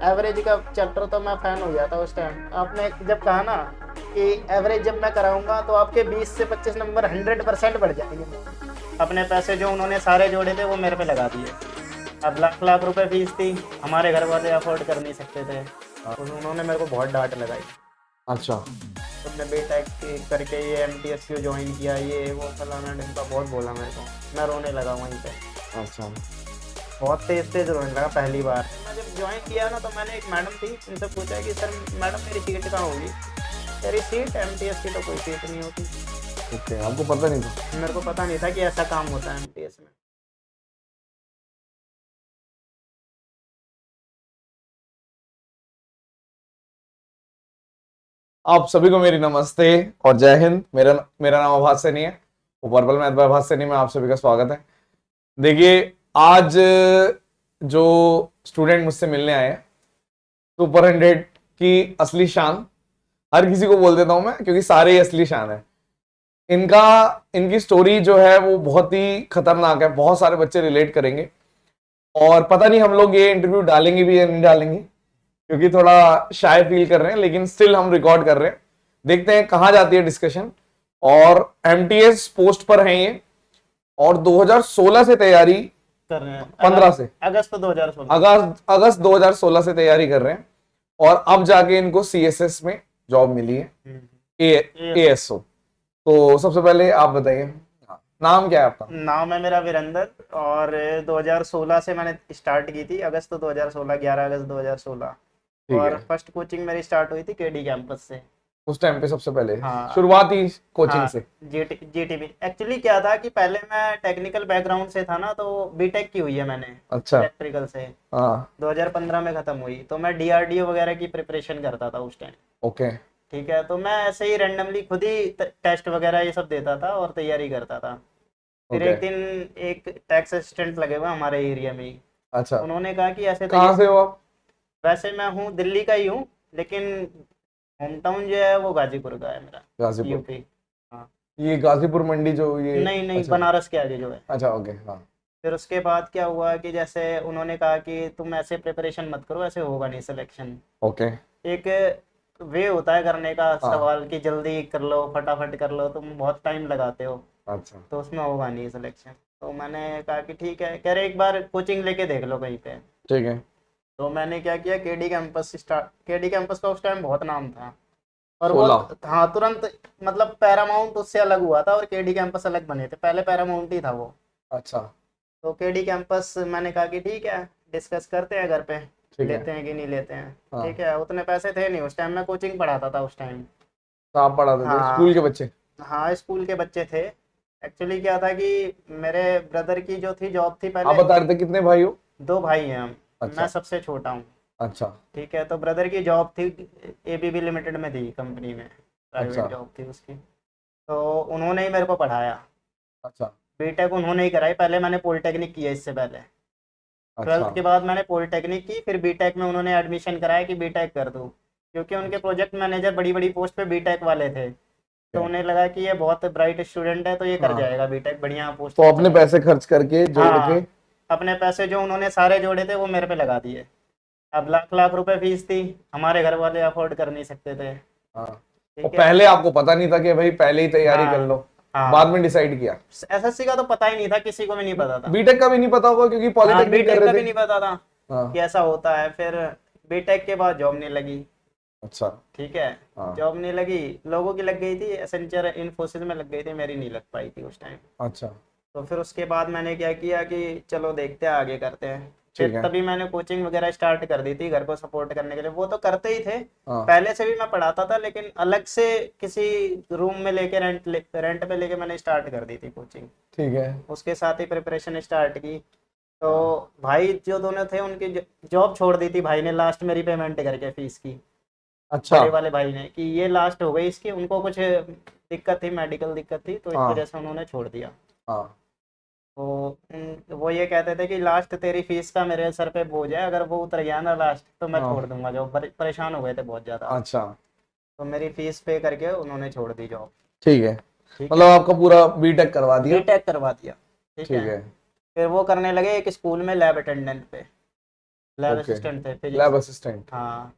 Average का chapter तो मैं फैन हो गया था उस टाइम। आपने जब कहा ना कि एवरेज जब मैं कराऊंगा तो आपके 20 से 25 नंबर 100% बढ़ जाएंगे। अपने पैसे जो उन्होंने सारे जोड़े थे वो मेरे पे लगा दिए। अब लाख लाख रुपए फीस थी, हमारे घर वाले अफोर्ड कर नहीं सकते थे। उन्होंने मेरे को बहुत डांट लगाई। अच्छा। तुमने बीटेक करके ये एमटीएस क्यों ज्वाइन किया, ये वो फलाना ढिमका बहुत बोला मेरे को। मैं रोने लगा वहीं पे। अच्छा। बहुत तेज तेज रोने लगा पहली बार। मैं जब ज्वाइन किया ना तो मैंने एक मैडम थी उनसे पूछा कि सर मैडम मेरी सीट कहाँ होगी। तेरी सीट एमटीएस की तो कोई सीट नहीं होती। ओके, आपको पता नहीं था? मेरे को पता नहीं था कि ऐसा काम होता है एमटीएस में। आप सभी को मेरी नमस्ते और जय हिंद। मेरा मेरा नाम आभास सैनी है, पर्पल मैथ बाय आभास सैनी में आप सभी का स्वागत है। देखिए, आज जो स्टूडेंट मुझसे मिलने आए हैं, सुपर 100 की असली शान, हर किसी को बोल देता हूं मैं क्योंकि सारे ही असली शान है। इनकी स्टोरी जो है वो बहुत ही खतरनाक है, बहुत सारे बच्चे रिलेट करेंगे। और पता नहीं हम लोग ये इंटरव्यू डालेंगे भी या नहीं डालेंगे, क्योंकि थोड़ा शाय फील कर रहे हैं, लेकिन स्टिल हम रिकॉर्ड कर रहे हैं। देखते हैं कहां जाती है डिस्कशन। और एमटीएस पोस्ट पर हैं ये, और 2016 से तैयारी कर रहे हैं 15 से अगस्त 2016। अगस्त 2016 से तैयारी कर रहे हैं, और अब जाके इनको सीएसएस में जॉब मिली है, एएसओ। तो सबसे पहले आप बताइए, नाम क्या है आपका? नाम है मेरा वीरेंद्र। और 2016 से मैंने स्टार्ट की थी, अगस्त 2016, 11 अगस्त 2016। ठीक और है। फर्स्ट कोचिंग मेरी स्टार्ट हुई थी केडी कैंपस से। उस टाइम पे सबसे पहले हाँ। शुरुआती कोचिंग हाँ, से? जीटीबी। एक्चुअली क्या था कि पहले मैं टेक्निकल बैकग्राउंड से था ना, तो बीटेक की हुई है मैंने अच्छा। इलेक्ट्रिकल से। हाँ। 2015 में खत्म हुई, तो मैं डीआरडीओ वगैरह की प्रिपरेशन करता था उस टाइम। ओके। ठीक है, तो मैं ऐसे ही रैंडमली खुद ही टेस्ट वगैरह ये सब देता था और तैयारी करता था। फिर ओके। एक दिन एक टैक्स असिस्टेंट लगे हुए हमारे एरिया में ही। अच्छा। उन्होंने कहा कि ऐसे कहाँ से हो आप? वैसे मैं हूँ दिल्ली का ही हूँ, लेकिन होम टाउन जो है वो गाजीपुर का है मेरा, गाजीपुर। यूपी। हाँ। ये गाजीपुर मंडी जो ये? नहीं नहीं, अच्छा। बनारस के आगे जो है। अच्छा, ओके, हाँ। फिर उसके बाद क्या हुआ कि जैसे उन्होंने कहा कि तुम ऐसे प्रिपरेशन मत करो, ऐसे होगा नहीं सिलेक्शन। ओके। एक वे होता है करने का हाँ। सवाल कि जल्दी कर लो, फटाफट कर लो, तुम बहुत टाइम लगाते हो, अच्छा। तो उसमें होगा नहीं सिलेक्शन। तो मैंने कहा कि ठीक है, कह रहे एक बार कोचिंग लेके देख लो कहीं पे। ठीक है। तो मैंने क्या किया, केडी कैंपस का उस टाइम बहुत नाम था। और वो 16। हाँ तुरंत, मतलब पैरामाउंट उससे अलग हुआ था और केडी कैंपस अलग बने थे, पहले पैरामाउंट ही था वो। अच्छा। तो केडी कैंपस मैंने कहा कि ठीक है, डिस्कस करते हैं घर पे, ठीक है। लेते हैं कि नहीं लेते हैं। हाँ। ठीक है, उतने पैसे थे नहीं उस टाइम, मैं कोचिंग पढ़ाता था उस टाइम। तो आप पढ़ाते थे स्कूल हाँ। के बच्चे? हाँ, स्कूल के बच्चे थे। एक्चुअली क्या था कि मेरे ब्रदर की जो थी जॉब थी आप पहले। बता रहे थे कितने भाई हो? दो भाई हैं हम। मैं अच्छा। सबसे छोटा हूँ। अच्छा। ठीक है, तो ब्रदर की जॉब थी, एबीबी लिमिटेड में थी कंपनी में, अच्छा। प्राइवेट जॉब थी उसकी। तो उन्होंने ही मेरे को पढ़ाया। अच्छा। बीटेक उन्होंने ही कराई, पहले मैंने पॉलिटेक्निक किया इससे पहले। अच्छा। 12th के बाद मैंने पॉलिटेक्निक की, फिर बीटेक में उन्होंने एडमिशन कराया कि बीटेक कर दूँ, क्योंकि उनके प्रोजेक्ट मैनेजर बड़ी बड़ी पोस्ट पे बीटेक वाले थे। तो उन्हें लगा कि ये बहुत ब्राइट स्टूडेंट है, तो ये कर हाँ, जाएगा बीटेक, बढ़िया पोस्ट तो पे अपने चलेगा। पैसे खर्च करके जोड़ के? हाँ, अपने पैसे जो उन्होंने सारे जोड़े थे वो मेरे पे लगा दिए। अब लाख लाख रुपए फीस थी, हमारे घर वाले अफोर्ड कर नहीं सकते थे। हाँ। और ठीक है। पहले आपको पता नहीं था कि भाई पहले ही तैयारी कर हाँ। लो? बाद हाँ, में डिसाइड किया? एसएससी का तो पता ही नहीं था, किसी को भी नहीं पता था। बीटेक का भी नहीं पता होगा क्योंकि हाँ, पॉलिटेक्निक कर बीटेक का रहे भी थे। नहीं पता था कि हाँ। ऐसा होता है। फिर बीटेक के बाद जॉब नहीं लगी। अच्छा। ठीक है। हाँ। जॉब नहीं लगी, लोगों की लग गई थी, एसेंचर इन्फोसिस में लग गई थी, मेरी नहीं लग पाई थी उस टाइम। अच्छा। तो फिर उसके बाद मैंने क्या किया कि चलो देखते हैं, आगे करते हैं। ठीक फिर है। तभी मैंने कोचिंग वगैरह स्टार्ट कर दी थी घर को सपोर्ट करने के लिए। वो तो करते ही थे, हाँ। पहले से भी मैं पढ़ाता था, लेकिन अलग से किसी रूम में लेके रेंट पे लेके मैंने स्टार्ट कर दी थी कोचिंग। ठीक है। उसके साथ ही प्रिपरेशन स्टार्ट की। तो हाँ। भाई जो दोनों थे उनकी जॉब छोड़ दी थी भाई ने, लास्ट मेरी पेमेंट करके फीस की। अच्छा। बड़े वाले भाई ने कि ये लास्ट हो गई इसकी, उनको कुछ दिक्कत थी, मेडिकल दिक्कत थी, तो इस हाँ। वजह से उन्होंने छोड़ दिया। हाँ। तो वो ये कहते थे कि लास्ट तेरी फीस का मेरे सर पे बोझ है, अगर वो उतर गया ना लास्ट तो मैं छोड़ हाँ। दूंगा जॉब। परेशान हो गए थे बहुत ज़्यादा। अच्छा। तो मेरी फीस पे करके उन्होंने छोड़ दी जॉब। ठीक है। ठीक मतलब है, आपका पूरा बीटेक करवा दिया? बीटेक करवा दिया। ठीक ठीक है। है। फिर वो करने लगे एक स्कूल में लैब अटेंडेंट पे। Lab okay. असिस्टेंट थे फिजिक्स। लैब असिस्टेंट, हाँ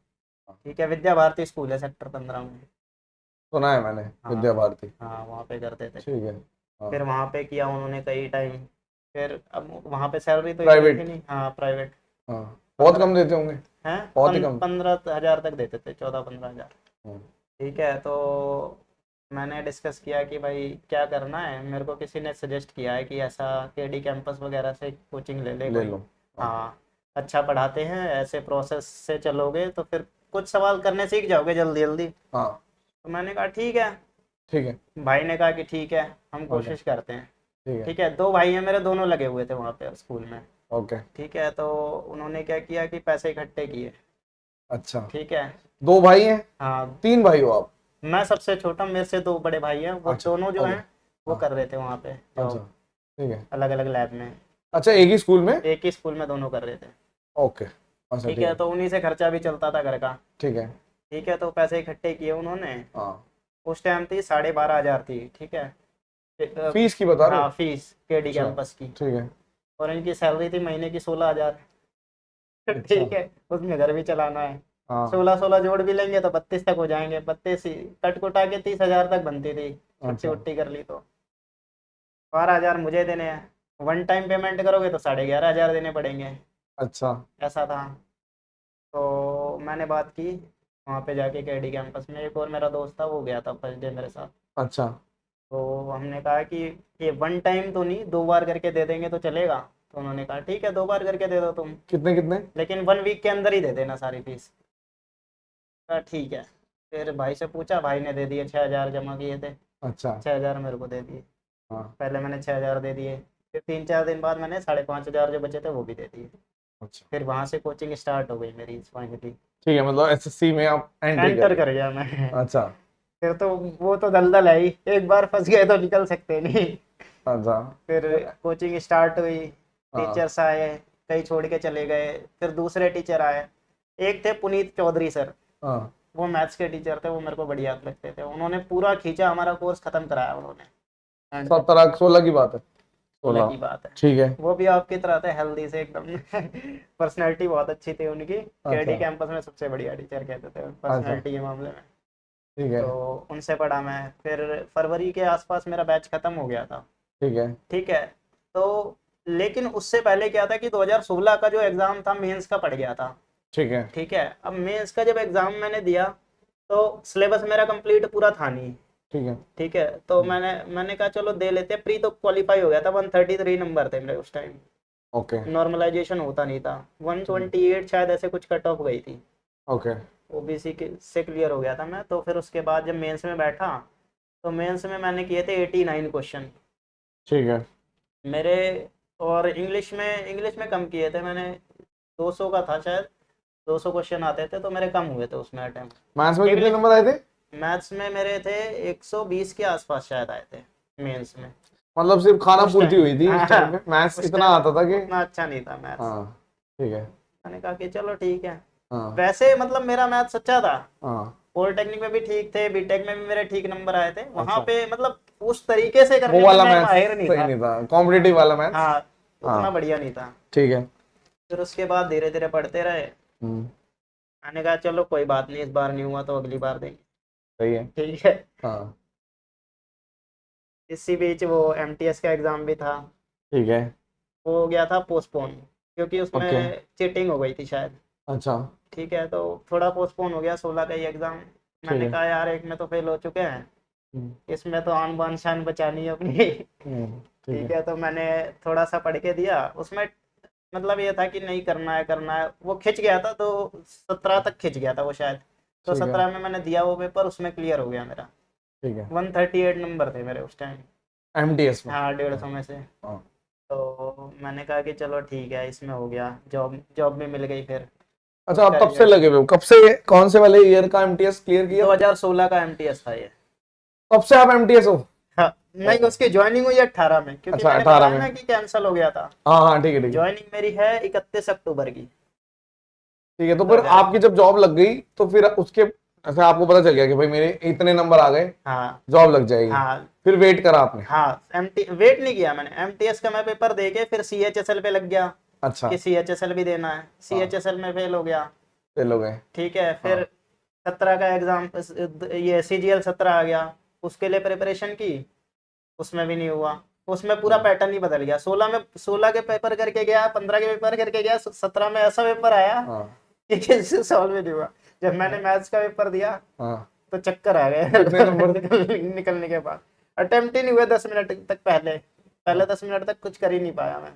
ठीक है, विद्या भारती स्कूल है सेक्टर 15 में। सुना है मैंने, हाँ विद्या भारती। हाँ, वहाँ पे करते थे। ठीक है। हाँ। फिर वहाँ पे किया उन्होंने कई टाइम। फिर अब वहाँ पे सैलरी तो इतनी प्राइवेट। थी नहीं। हाँ प्राइवेट। हाँ, बहुत 15 कम देते होंगे। हैं, बहुत ही कम। 15,000 तक देते थे, 14-15,000। हाँ, ठीक है, तो मैंने डिस्कस किया कि भाई क्या करना है। मेरे को किसी ने सजेस्ट किया है कि ऐसा केडी कैंपस वगैरह से कोचिंग ले ले ले कोई। लो। हाँ। हाँ, अच्छा पढ़ाते हैं, ऐसे प्रोसेस से चलोगे तो फिर कुछ सवाल करने सीख जाओगे जल्दी जल्दी। हाँ, तो मैंने कहा ठीक है। ठीक है। भाई ने कहा कि ठीक है, हम ओके। कोशिश करते हैं। ठीक है। ठीक है, 2 भाई हैं मेरे, दोनों लगे हुए थे वहाँ पे स्कूल में। ओके। ठीक है, तो उन्होंने क्या किया कि पैसे इकट्ठे किए। अच्छा, ठीक है। 2 भाई हैं? हाँ, 3 भाई हो आप? मैं सबसे छोटा, मेरे से 2 बड़े भाई हैं, वो अच्छा, दोनों जो ओके। हैं वो हाँ। कर रहे थे वहाँ पे अच्छा, जॉब, ठीक है। अलग अलग लैब में। अच्छा, एक ही स्कूल में? एक ही स्कूल में दोनों कर रहे थे। ओके। अच्छा, ठीक ठीक है, है। तो उन्हीं से खर्चा भी चलता था घर का। ठीक है। ठीक है, तो पैसे इकट्ठे किए उन्होंने। हाँ, उस टाइम थी 12,500 थी। ठीक है। फीस की बता रहे हाँ, हो? फीस केडी अच्छा, कैंपस की। ठीक है। और इनकी सैलरी थी महीने की 16,000। अच्छा। ठीक है, उसमें घर भी चलाना है। हाँ। 16-16 जोड़ भी लेंगे तो 32 तक हो जाएंगे, 32 ही कट कुटा के 30,000 तक बनती थी, छुट्टी अच्छा। उट्टी कर ली तो। 12,000 मुझे देने हैं, वन टाइम पेमेंट करोगे तो 11,500 देने पड़ेंगे। अच्छा। ऐसा था। तो मैंने बात की वहाँ पे जाके केडी कैंपस में, एक और मेरा दोस्त था वो गया था फर्स्ट डे मेरे साथ। अच्छा। तो हमने कहा कि ये वन टाइम तो नहीं, 2 बार करके दे देंगे तो चलेगा। तो उन्होंने कहा ठीक है, 2 बार करके दे दो तुम, कितने कितने? लेकिन 1 वीक के अंदर ही दे देना सारी फीस। कहा ठीक है। फिर भाई से पूछा, भाई ने दे दिए, 6,000 जमा किए थे, अच्छा। 6,000 मेरे को दे दिए। हाँ। पहले मैंने 6,000 दे दिए, फिर 3-4 दिन बाद मैंने 5,500 जो बचे थे वो भी दे दिए। अच्छा, फिर वहाँ से कोचिंग स्टार्ट हो गई मेरी फाइनली। ठीक है, मतलब एसएससी में आप एंट्री एंटर कर कर गया मैं। अच्छा। फिर तो वो तो दलदल है ही, एक बार फंस गए तो निकल सकते नहीं। अच्छा। फिर कोचिंग स्टार्ट हुई, हाँ। टीचर्स आए, कई छोड़ के चले गए, फिर दूसरे टीचर आए। एक थे पुनीत चौधरी सर, हाँ। वो मैथ्स के टीचर थे, वो मेरे को बढ़िया लगते थे। उन्होंने पूरा खींचा, हमारा कोर्स खत्म कराया उन्होंने। एंड 17-16 की बात है? 16 16। की बात है। ठीक है। वो भी आपकी तरह थे, हेल्दी से एकदम। पर्सनैलिटी बहुत अच्छी थी उनकी। केडी अच्छा। कैंपस में सबसे बढ़िया टीचर कहते थे अच्छा, पर्सनैलिटी के मामले में। ठीक है। तो उनसे पढ़ा मैं। फिर फरवरी के आसपास मेरा बैच खत्म हो गया था। ठीक है। ठीक है, तो लेकिन उससे पहले क्या था कि 2016 का जो एग्ज़ाम था मेंस का पड़ गया था। ठीक है। ठीक है, अब मेंस का जब एग्ज़ाम मैंने दिया तो सिलेबस मेरा कंप्लीट पूरा था नहीं। ठीक है। ठीक है, तो मैंने कहा चलो दे लेते हैं। प्री तो क्वालिफाई हो गया था, 133 नंबर थे मेरे उस टाइम। ओके। नॉर्मलाइजेशन होता नहीं था, 128 शायद ऐसे कुछ कट ऑफ गई थी। ओके। ओबीसी के से क्लियर हो गया था मैं। तो फिर उसके बाद जब मेंस में बैठा तो मेंस में मैंने किए थे 89 क्वेश्चन ठीक है। मेरे। और इंग्लिश में कम किए थे मैंने, 200 का था शायद, 200 क्वेश्चन आते थे तो मेरे कम हुए थे उसमें अटेम्प्ट। मैथ्स में कितने इंग्लिश नंबर आए थे? मैथ्स में मेरे थे 120 के आसपास शायद आए थे मेंस में। मतलब सिर्फ खाना उस पूर्ति टाइम हुई थी उस टाइम पे, मैथ्स उस इतना टाइम आता था कि उतना अच्छा नहीं था मैथ्स। हाँ। ठीक है। मैंने कहा कि चलो ठीक है। हाँ। वैसे मतलब मेरा मैथ्स अच्छा था, हाँ। पॉलिटेक्निक में भी ठीक थे, बीटेक में भी मेरे ठीक नंबर आए थे। वहां अच्छा। पे मतलब उस तरीके से वो करने में वाला मैं मैथ्स माहिर नहीं सही था। नहीं था, कॉम्पिटिटिव वाला मैथ्स। हाँ, उतना हाँ। बढ़िया नहीं था। ठीक है। फिर उसके बाद धीरे धीरे पढ़ते रहे। हम्म। मैंने कहा चलो कोई बात नहीं, इस बार नहीं हुआ तो अगली बार देंगे। सही है। ठीक है। हाँ। इसी बीच वो एमटीएस का एग्जाम भी था, ठीक है। वो हो गया था पोस्टपोन, क्योंकि ओके। उसमें चीटिंग हो गई थी शायद। अच्छा। ठीक है, तो थोड़ा पोस्टपोन हो गया, 16 का ही एग्जाम। ठीक मैंने है। कहा यार एक में तो फेल हो चुके हैं, हम्म। इसमें तो आन बान शान बचानी है अपनी। ठीक ठीक है। है, तो मैंने थोड़ा सा पढ़ के दिया उसमें। मतलब ये था कि नहीं करना है करना है, वो खिंच गया था तो 17 तक खिंच गया था वो शायद। तो ठीक है। 17 में मैंने दिया वो पेपर, उसमें क्लियर हो गया मेरा। ठीक है। 138 नंबर थे मेरे उस टाइम। एमटीएस में? हाँ, 150 में से। हाँ। तो मैंने कहा कि चलो ठीक है, इसमें हो गया, जॉब जॉब भी मिल गई फिर। अच्छा, आप उसका कब से रिजल्ट लगे हुए हो? कब से, कौन से वाले ईयर का एमटीएस क्लियर किया? 2016 का एमटीएस था ये। कब से आप एमटीएस हो? हाँ, नहीं उसकी ज्वाइनिंग हुई 18 में, क्योंकि अच्छा, मैंने 18 बताया ना में। कि कैंसिल हो गया था। हाँ हाँ, ठीक है, ठीक है। ज्वाइनिंग मेरी है 31 अक्टूबर की। ठीक है, तो फिर आपकी जब जॉब लग गई तो फिर उसके ऐसा आपको पता चल गया कि भाई मेरे इतने नंबर आ गए, हाँ जॉब लग जाएगी? हाँ फिर वेट करा आपने? हाँ, वेट नहीं किया मैंने। एमटीएस का मैं पेपर दे के फिर सीएचएसएल पे लग गया। अच्छा कि CHSL भी देना है, CHSL में फेल हो गया, फेल हो गए। ठीक है। फिर 17 का एग्जाम, ये CGL 17 आ गया, उसके लिए प्रिपरेशन की, उसमें भी नहीं हुआ। उसमें पूरा पैटर्न ही बदल गया। 16 के पेपर करके गया, 15 के पेपर करके गया, 17 में ऐसा पेपर आया हाँ कि किसी से सॉल्व ही नहीं हुआ। जब मैंने मैथ्स का पेपर दिया हाँ तो चक्कर आ गए कितने नंबर? निकलने के बाद अटेम्प्ट ही नहीं हुए 10 मिनट तक। पहले 10 मिनट तक कुछ कर ही नहीं पाया मैं।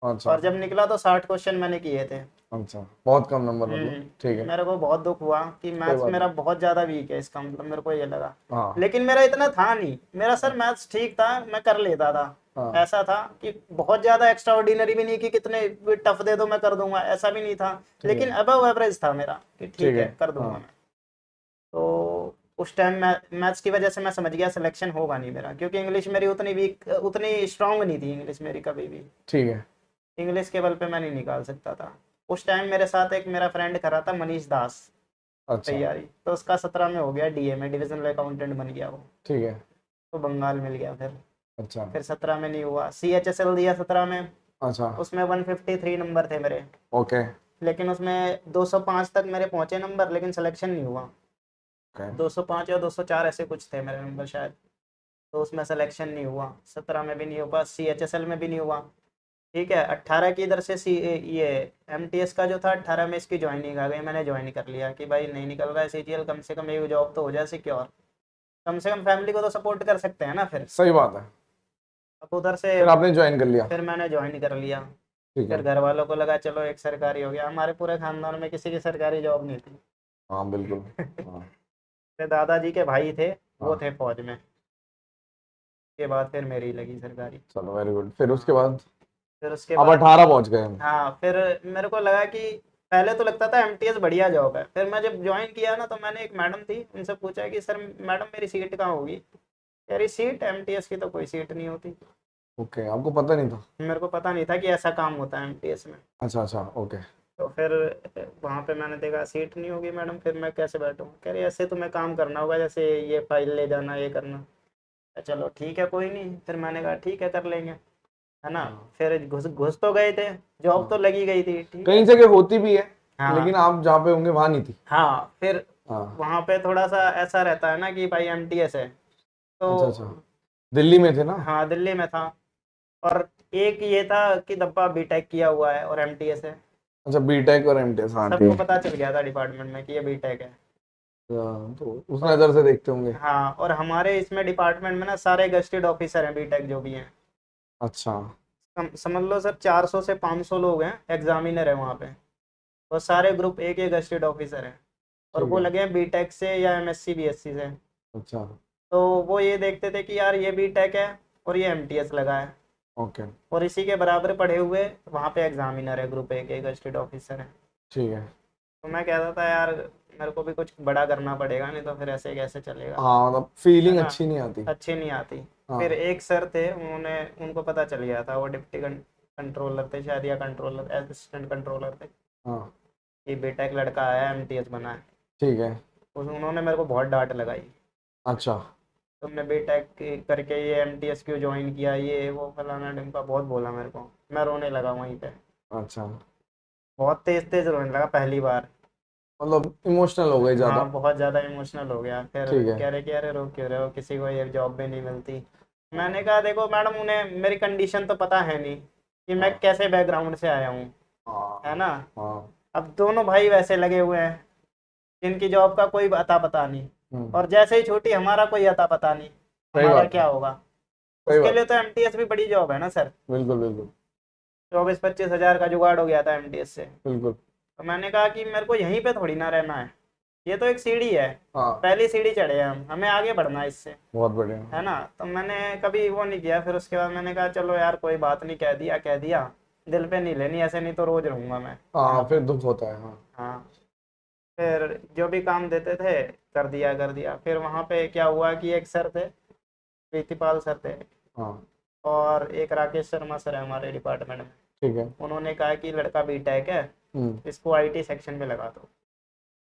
अच्छा और जब निकला तो 60 क्वेश्चन मैंने किए थे। अच्छा, बहुत कम नंबर मतलब, ठीक है। मेरे को बहुत दुख हुआ कि मैथ्स बात मेरा बहुत ज्यादा वीक है, इसका मतलब मेरे को ये लगा। हाँ लेकिन मेरा इतना था नहीं, मेरा सर मैथ्स ठीक था, मैं कर लेता था। हाँ ऐसा था कि बहुत ज्यादा एक्स्ट्रा ऑर्डिनरी भी नहीं कि कितने भी टफ दे दो मैं कर दूंगा, ऐसा भी नहीं था। ठीक है। लेकिन अबव एवरेज था मेरा कि ठीक है कर दूंगा हाँ। मैं। तो उस टाइम मैथ्स की वजह से मैं समझ गया सिलेक्शन होगा नहीं मेरा, क्योंकि इंग्लिश मेरी उतनी वीक, उतनी स्ट्रांग नहीं थी इंग्लिश मेरी कभी भी। ठीक है। इंग्लिश के बल पे मैं नहीं निकाल सकता था। उस टाइम मेरे साथ एक मेरा फ्रेंड कर रहा था, मनीष दास, अच्छा तैयारी, तो उसका 17 में हो गया DA में, डिविजनल अकाउंटेंट बन गया वो, ठीक है। तो बंगाल मिल गया। अच्छा फिर 17 में नहीं हुआ। CHSL दिया 17 में, अच्छा उसमें 153 नंबर थे मेरे, ओके लेकिन उसमें 205 तक मेरे पहुंचे नंबर, लेकिन सिलेक्शन नहीं हुआ। ओके 205 या 204 ऐसे कुछ थे मेरे नंबर शायद, तो उसमें सिलेक्शन नहीं हुआ। 17 में भी नहीं हुआ, CHSL में भी नहीं हुआ, ठीक है। 18 की इधर से ये MTS का जो था, 18 में इसकी ज्वाइनिंग आ गई, मैंने ज्वाइन कर लिया कि भाई नहीं निकल रहा है CGL, कम से कम एक जॉब तो हो जाए सिक्योर, कम से कम फैमिली को तो सपोर्ट कर सकते हैं ना। फिर सही बात है। अब उधर से फिर आपने ज्वाइन कर लिया? फिर मैंने ज्वाइन कर लिया। ठीक फिर है। घर वालों को लगा चलो एक सरकारी हो गया। हमारे पूरे खानदान में किसी की सरकारी जॉब नहीं थी। हाँ बिल्कुल। हाँ मेरे दादाजी के भाई थे, वो हाँ थे फौज में, के बाद फिर मेरी लगी सरकारी। चलो वेरी गुड। फिर उसके बाद फिर उसके आप बाद 18 पहुंच गए? हाँ, फिर मेरे को लगा कि पहले तो लगता था MTS बढ़िया जॉब है। फिर मैं जब ज्वाइन किया ना, तो मैंने एक मैडम थी, उनसे पूछा कि सर मैडम मेरी सीट कहाँ होगी? कह रही सीट MTS की तो कोई सीट नहीं होती। ओके, आपको पता नहीं था? मेरे को पता नहीं था कि ऐसा काम होता है MTS में। अच्छा अच्छा ओके। तो फिर वहाँ पे मैंने देखा सीट नहीं होगी मैडम, फिर मैं कैसे बैठूँ? कह रही ऐसे तुम्हें काम करना होगा, जैसे ये फाइल ले जाना, ये करना। चलो ठीक है कोई नहीं, फिर मैंने कहा ठीक है कर लेंगे, है ना। फिर घुस घुस तो गए थे, जॉब तो लगी गई थी, ठीक है। कई जगह होती भी है, हाँ लेकिन आप जहाँ पे होंगे वहां नहीं थी। हाँ, फिर हाँ वहाँ पे थोड़ा सा ऐसा रहता है ना कि भाई MTS है अच्छा अच्छा, तो। दिल्ली में थे ना? हाँ दिल्ली में था। और एक ये था कि धब्बा BTech किया हुआ है और MTS है, अच्छा बीटेक और एमटेक, हाँ सबको ठीक पता चल गया था डिपार्टमेंट में कि ये BTech है। है। तो उस नजर से देखते होंगे। हाँ, और हमारे इसमें डिपार्टमेंट में ना सारे गस्टेड ऑफिसर हैं BTech जो भी हैं। अच्छा समझ लो सर 400 से 500 लोग हैं, एग्जामिनर है वहाँ पे, और सारे ग्रुप एक एक गस्टेड ऑफिसर हैं। और ठीक वो है। लगे हैं BTech से या MSc BSc से। अच्छा तो वो ये देखते थे कि यार ये BTech है और ये MTS लगा है, ओके और इसी के बराबर पढ़े हुए वहाँ पे एग्जामिनर है, ग्रुप एक एक गस्टेड ऑफिसर है। ठीक है। तो मैं कहता था यार मेरे को भी कुछ बड़ा करना पड़ेगा, नहीं तो फिर ऐसे कैसे चलेगा, हाँ मतलब है फीलिंग ना। अच्छी नहीं आती। अच्छी नहीं आती। हाँ फिर एक सर थे, उनको पता चल गया था, वो डिप्टी कंट्रोलर थे शायद, या कंट्रोलर, असिस्टेंट कंट्रोलर थे, हाँ कि बेटा एक लड़का आया MTS बना है। ठीक है। उन्होंने मेरे को बहुत डांट लगाई, अच्छा तुमने BTech करके ये MTS क्यों ज्वाइन किया, ये वो फलाना ढिमका, बहुत बोला मेरे को। मैं रोने लगा वहीं पे, अच्छा, बहुत तेज तेज रोने लगा पहली बार। मतलब इमोशनल हो गए ज्यादा? हाँ बहुत ज़्यादा इमोशनल हो गया। फिर ठीक है। कह रहे कि अरे रो क्यों रहे हो, किसी को ये जॉब भी नहीं मिलती। मैंने कहा देखो मैडम, उन्हें मेरी कंडीशन तो पता है नहीं कि मैं हाँ कैसे बैकग्राउंड से आया हूँ, है हाँ ना। हाँ। अब दोनों भाई वैसे लगे हुए हैं जिनकी जॉब का कोई अता पता नहीं, और जैसे ही छूटी हमारा कोई अता पता नहीं, सही हमारा बात क्या है। होगा। सही उसके बात। लिए तो MTS भी बड़ी जॉब है ना सर। बिल्कुल बिल्कुल 24-25 हज़ार का जुगाड़ हो गया था MTS से। बिल्कुल। तो मैंने कहा कि मेरे को यहीं पे थोड़ी ना रहना है, ये तो एक सीढ़ी है, हाँ पहली सीढ़ी चढ़े हैं हम, हमें आगे बढ़ना है इससे, बहुत बढ़िया। है ना। तो मैंने कभी वो नहीं किया। फिर उसके बाद मैंने कहा चलो यार कोई बात नहीं, कह दिया कह दिया, दिल पे नहीं लेनी, ऐसे नहीं तो रोज रहूंगा मैं हाँ वहाँ पे। फिर दुख होता है। हाँ हाँ, फिर जो भी काम देते थे कर दिया कर दिया। फिर वहाँ पे क्या हुआ कि एक सर थे, प्रीतिपाल सर थे, हाँ और एक राकेश शर्मा सर है हमारे डिपार्टमेंट में। ठीक है। उन्होंने कहा कि लड़का BTech है, इसको IT सेक्शन में लगा दो।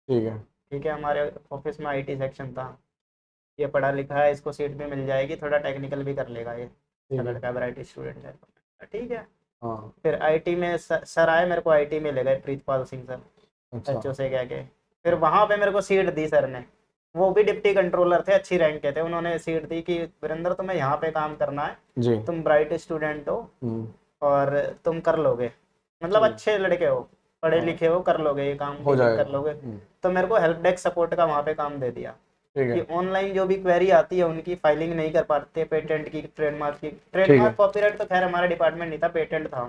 ठीक है। ठीक है, हमारे ऑफिस में IT सेक्शन था, ये पढ़ा लिखा है, इसको सीट भी मिल जाएगी, थोड़ा टेक्निकल भी कर लेगा ये, अच्छा ठीक है। लड़का, ब्राइट स्टूडेंट है। तो ठीक है। हाँ। फिर आईटी में सर आए, मेरे को आईटी में ले गए, प्रीतपाल सिंह सर, अच्छा। एचओ से कह के। फिर वहां पे मेरे को सीट दी सर ने, वो भी डिप्टी कंट्रोलर थे, अच्छी रैंक के थे। उन्होंने सीट दी कि वीरेंद्र तुम्हें यहाँ पे काम करना है, जी। तुम ब्राइट स्टूडेंट हो हम्म। और तुम कर लोगे, मतलब ठीक। अच्छे लड़के हो, पढ़े हाँ। लिखे हो, कर लोगे ये काम, हो डीलिंग जाएगा। कर लोगे। तो मेरे को हेल्प डेस्क सपोर्ट का वहाँ पे काम दे दिया ठीक कि है। ऑनलाइन जो भी क्वेरी आती है उनकी फाइलिंग नहीं कर पाते, पेटेंट की, ट्रेडमार्क की। ठीक है। ट्रेडमार्क कॉपीराइट तो खैर हमारा डिपार्टमेंट नहीं था, पेटेंट था।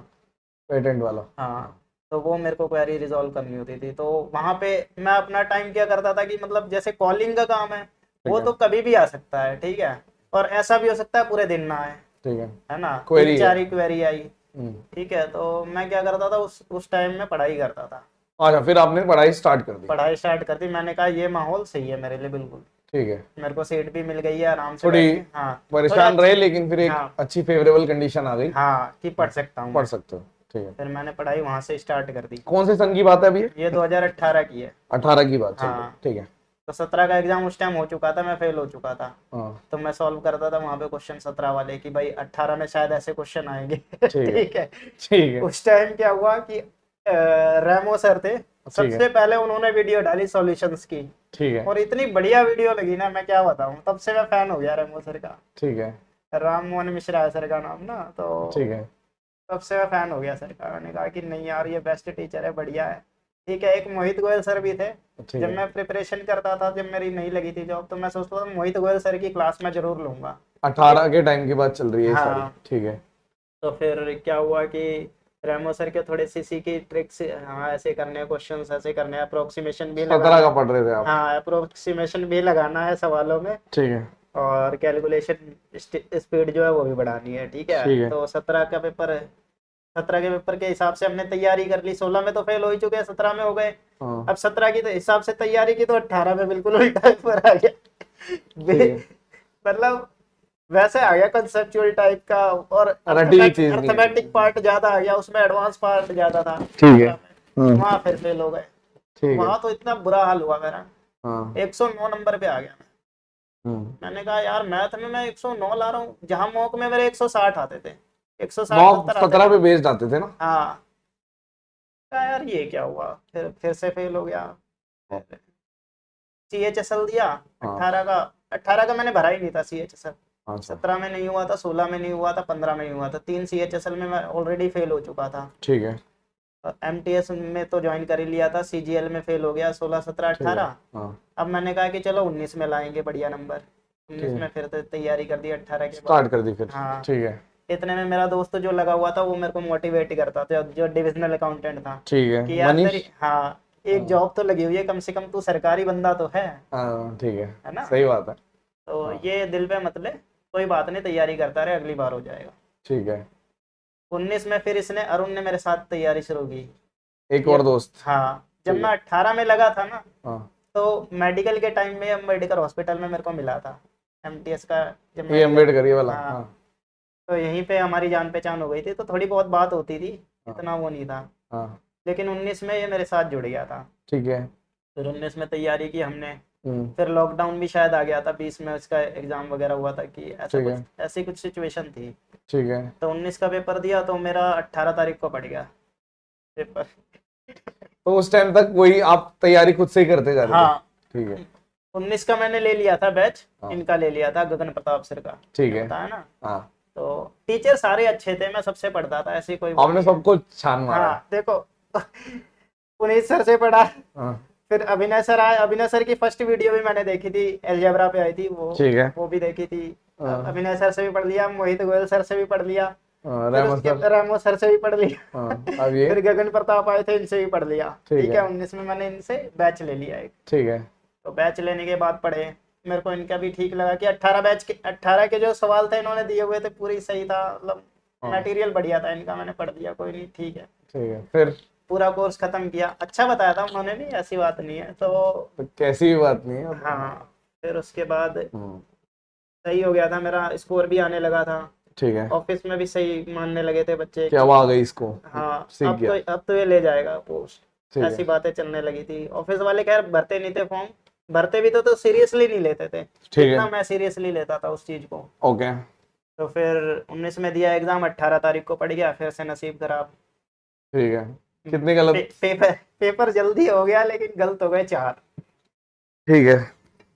पेटेंट वाला। हाँ, तो वो मेरे को क्वेरी रिजॉल्व करनी होती थी। तो वहाँ पे मैं अपना टाइम क्या करता था कि मतलब जैसे कॉलिंग का काम है वो है। तो कभी भी आ सकता है, ठीक है, और ऐसा भी हो सकता है पूरे दिन ना आए, ठीक है ना, Query तीन है। चार ही क्वेरी आई, हम्म। ठीक है। तो मैं क्या करता था, उस टाइम में पढ़ाई करता था। अच्छा, फिर आपने पढ़ाई स्टार्ट कर दी। पढ़ाई स्टार्ट कर दी, मैंने कहा ये माहौल सही है मेरे लिए बिल्कुल, ठीक है। मेरे को सीट भी मिल गई है, आराम से थोड़ी बैठ के, हाँ परेशान रहे, लेकिन फिर एक हाँ अच्छी फेवरेबल कंडीशन आ गई। हाँ कि पढ़ सकता हूँ पढ़ मैं। सकते हो। ठीक है। फिर मैंने पढ़ाई वहां से स्टार्ट कर दी। कौन से सन की बात है अभी? ये 2018 की है। 18 की बात चल रही है। हाँ, ठीक है। तो 17 का एग्जाम उस टाइम हो चुका था, मैं फेल हो चुका था। हाँ। तो मैं सॉल्व करता था वहां पे क्वेश्चन 17 वाले कि भाई 18 में शायद ऐसे क्वेश्चन आएंगे। ठीक है। ठीक है। ठीक है। उस टाइम क्या हुआ कि रेमो सर थे, सबसे पहले उन्होंने वीडियो डाली सॉल्यूशंस की, ठीक है। और इतनी बढ़िया वीडियो लगी ना, मैं क्या बताऊं, तब से मैं फैन हो गया रेमो सर का। ठीक है। राम मोहन मिश्रा है सर का नाम ना, तो ठीक है। तब से मैं फैन हो गया सर का। मैंने कहा कि नहीं यार ये बेस्ट टीचर है, बढ़िया है। ठीक है। एक मोहित गोयल सर भी थे, ठीक जब है। मैं प्रिपरेशन करता था, जब मेरी नहीं लगी थी जॉब, तो मैं सोचता था मोहित गोयल सर की क्लास में जरूर लूंगा। 18 के टाइम की बात चल रही है ये सारी। हाँ, ठीक है। तो फिर क्या हुआ कि रेमो सर के थोड़े सी की ट्रिक्स, हाँ ऐसे करने हैं क्वेश्चंस, ऐसे करने हैं, अप्रोक्सीमेशन भी 17 लगाना का है। पढ़ रहे थे आप? हाँ, अप्रोक्सीमेशन भी लगाना है सवालों में, ठीक है। और कैलकुलेशन स्पीड जो है वो भी बढ़ानी है, ठीक है। ठीक है। तो 17 का पेपर है, 17 के पेपर के हिसाब से हमने तैयारी कर ली। 16 में तो फेल हो ही चुके हैं, 17 में हो गए। हाँ। अब 17 की तो हिसाब से तैयारी की, तो 18 में बिल्कुल उल्टा पेपर आ गया। ठीक है। मतलब वैसे आ गया कंसेप्चुअल टाइप का, और रटी हुई चीज नहीं है। अर्थमेटिक पार्ट ज्यादा आ गया, उसमें एडवांस पार्ट ज्यादा था। ठीक है। वहां फिर फेल हो गए। ठीक है। वहां तो इतना बुरा हाल हुआ मेरा, हाँ। 109 नंबर पे आ गया मैं। मैंने कहा यार मैथ में मैं 109 ला रहा हूँ, जहां मॉक में मेरे 160 आते थे, 160 मॉक 70 आते 17 थे। पे बेस्ड आते थे ना? हाँ, कहा यार ये क्या हुआ, फिर से फेल हो गया। CHSL दिया, हाँ। 18 का मैंने भरा ही नहीं था CHSL। अच्छा। 17 में नहीं हुआ था, 16 में नहीं हुआ था, 15 में नहीं हुआ था, 3 CHSL में मैं ऑलरेडी फेल हो चुका था। ठीक है। MTS में तो ज्वाइन कर ही लिया था, CGL में फेल हो गया 16 17 ठीक है। 18। हाँ। अब मैंने कहा कि चलो 19 में लाएंगे बढ़िया नंबर, 19 में फिर तो तैयारी कर दी 18 के बाद। स्टार्ट कर दी फिर। हाँ, ठीक है। इतने में मेरा दोस्त जो लगा हुआ था वो मेरे को मोटिवेट करता था, जो डिविजनल अकाउंटेंट था, ठीक है। कि यार मनीष। तेरी, हाँ, एक जॉब तो लगी हुई है, कम से कम तू सरकारी बंदा तो है हाँ। ठीक है। है ना। सही बात है। तो हाँ। ये दिल पे मत ले, कोई बात नहीं, तैयारी करता रहे, अगली बार हो जाएगा। ठीक है। 19 में फिर इसने, अरुण ने मेरे साथ तैयारी शुरू की। एक और दोस्त। हाँ, जब ठीक मैं 18 में लगा था ना, हाँ। तो मेडिकल के टाइम में मेडिकल हॉस्पिटल में मेरे को मिला था MTS का, जब ये medical- अम्बेडकर ये वाला। हाँ, हाँ। तो यहीं पे हमारी जान पहचान हो गई थी, तो थोड़ी बहुत बात होती थी, हाँ। इतना वो नहीं था। हाँ। लेकिन 19 में ये मेरे साथ जुड़ गया था। ठीक है। फिर 19 में तैयारी की हमने। हम्म। फिर लॉकडाउन भी शायद आ गया था, 20 में उसका एग्जाम वगैरह हुआ था, कि ऐसा ठीक है। कुछ, ऐसी कुछ सिचुएशन थी। ठीक है। तो 19 का पेपर दिया, तो मेरा 18 तारीख को पड़ गया पेपर। तो उस टाइम तक वही आप तैयारी खुद से ही करते जा रहे थे? हाँ, ठीक है। 19 का मैंने ले लिया था बैच, हाँ। इनका ले लिया था गगन प्रताप सर का, ठीक है। पता है ना। हाँ। तो टीचर सारे अच्छे थे, मैं सबसे पढ़ता था, ऐसी कोई आपने नहीं है। सबको छान मारा? हाँ, देखो, पुनीत सर से पढ़ा, हाँ। फिर अभिनय सर आए, अभिनय सर की फर्स्ट वीडियो भी मैंने देखी थी, अलजेब्रा पे आई थी वो, ठीक है। वो भी देखी थी। हाँ। अभिनय सर से भी पढ़ लिया, मोहित गोयल सर से भी पढ़ लिया, फिर रहमत उसके सर। रामो सर से भी पढ़ लिया। हाँ। अब ये फिर गगन प्रताप आए थे, इनसे भी पढ़ लिया। ठीक ठीक है। है। 19 में मैंने इनसे बैच ले लिया एक। ठीक है। तो बैच लेने के बाद पढ़े, मेरे को इनका भी ठीक लगा कि 18 के जो सवाल थे इन्होंने दिए हुए थे, पूरी सही था, मतलब हाँ। मटेरियल बढ़िया था इनका, मैंने पढ़ दिया, कोई नहीं, ठीक है। ठीक है। फिर पूरा कोर्स खत्म किया, अच्छा बताया था उन्होंने भी, ऐसी बात नहीं है। तो कैसी भी बात नहीं है। हाँ, फिर उसके बाद हम्म। सही हो गया था, मेरा स्कोर भी आने लगा था, ठीक है। ऑफिस में भी सही मानने लगे थे बच्चे। क्या वो आ गई इसको? हाँ, सीख अब गया। तो ये ले जाएगा पोस्ट, ठीक ऐसी है। बातें चलने लगी थी। ऑफिस वाले खैर भरते नहीं थे फॉर्म, भरते भी तो सीरियसली नहीं लेते थे, ठीक है। जितना मैं सीरियसली लेता था उस चीज को। ओके। तो फिर 19 में दिया एग्जाम, 18 तारीख को पड़ गया, फिर से नसीब खराब। ठीक है, कितने गलत? पेपर जल्दी हो गया लेकिन गलत हो गए 4। ठीक है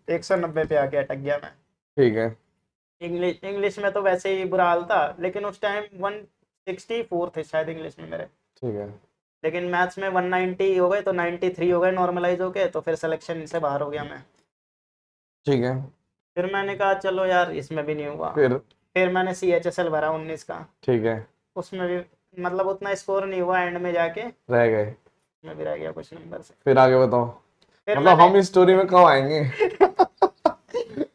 190 पे आके अटक गया मैं। ठीक है। इंग्लिश इंग्लिश में तो वैसे ही बुरा हाल था, लेकिन उस टाइम 164 थे शायद इंग्लिश में मेरे। ठीक है लेकिन मैथ्स में 190 हो गए, तो 93 हो गए नॉर्मलाइज हो गए, तो फिर सिलेक्शन से बाहर हो गया मैं। ठीक है। फिर मैंने कहा चलो यार इसमें भी नहीं हुआ। फिर मैंने CHSL भरा 19 का। ठीक है। उसमें भी मतलब उतना स्कोर नहीं हुआ, एंड में जाके रह गए। मैं भी रह गया कुछ नंबर से। फिर आगे बताओ, फिर मतलब हम इस स्टोरी में कब आएंगे?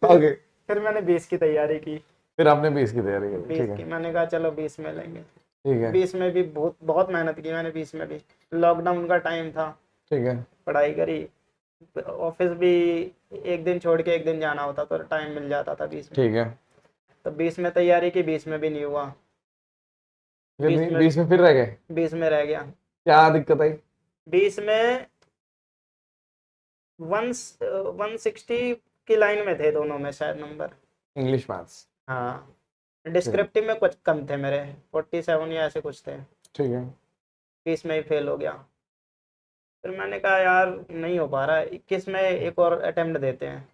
ओके। फिर मैंने 20 की तैयारी की। फिर आपने 20 की तैयारी की? 20 ठीक की है मैंने कहा चलो 20 में लेंगे। ठीक है 20 में भी बहुत बहुत मेहनत की मैंने। 20 में भी लॉकडाउन का टाइम था, ठीक है पढ़ाई करी, ऑफिस भी एक दिन छोड़ के एक दिन जाना होता, तो टाइम मिल जाता था 20 में। ठीक है। तो 20 में तैयारी की, 20 में भी नहीं हुआ। फिर 20 नहीं, में 20 में फिर रह गए? 20 में रह गया। क्या दिक्कत आई? 20 में 160 की लाइन में थे दोनों में शायद नंबर। English maths? हाँ, डिस्क्रिप्टिव में कुछ कम थे मेरे, 47 या ऐसे कुछ थे। ठीक है 20 में ही फेल हो गया। फिर मैंने कहा यार नहीं हो पा रहा है, 21 में एक और अटेम्प्ट देते हैं।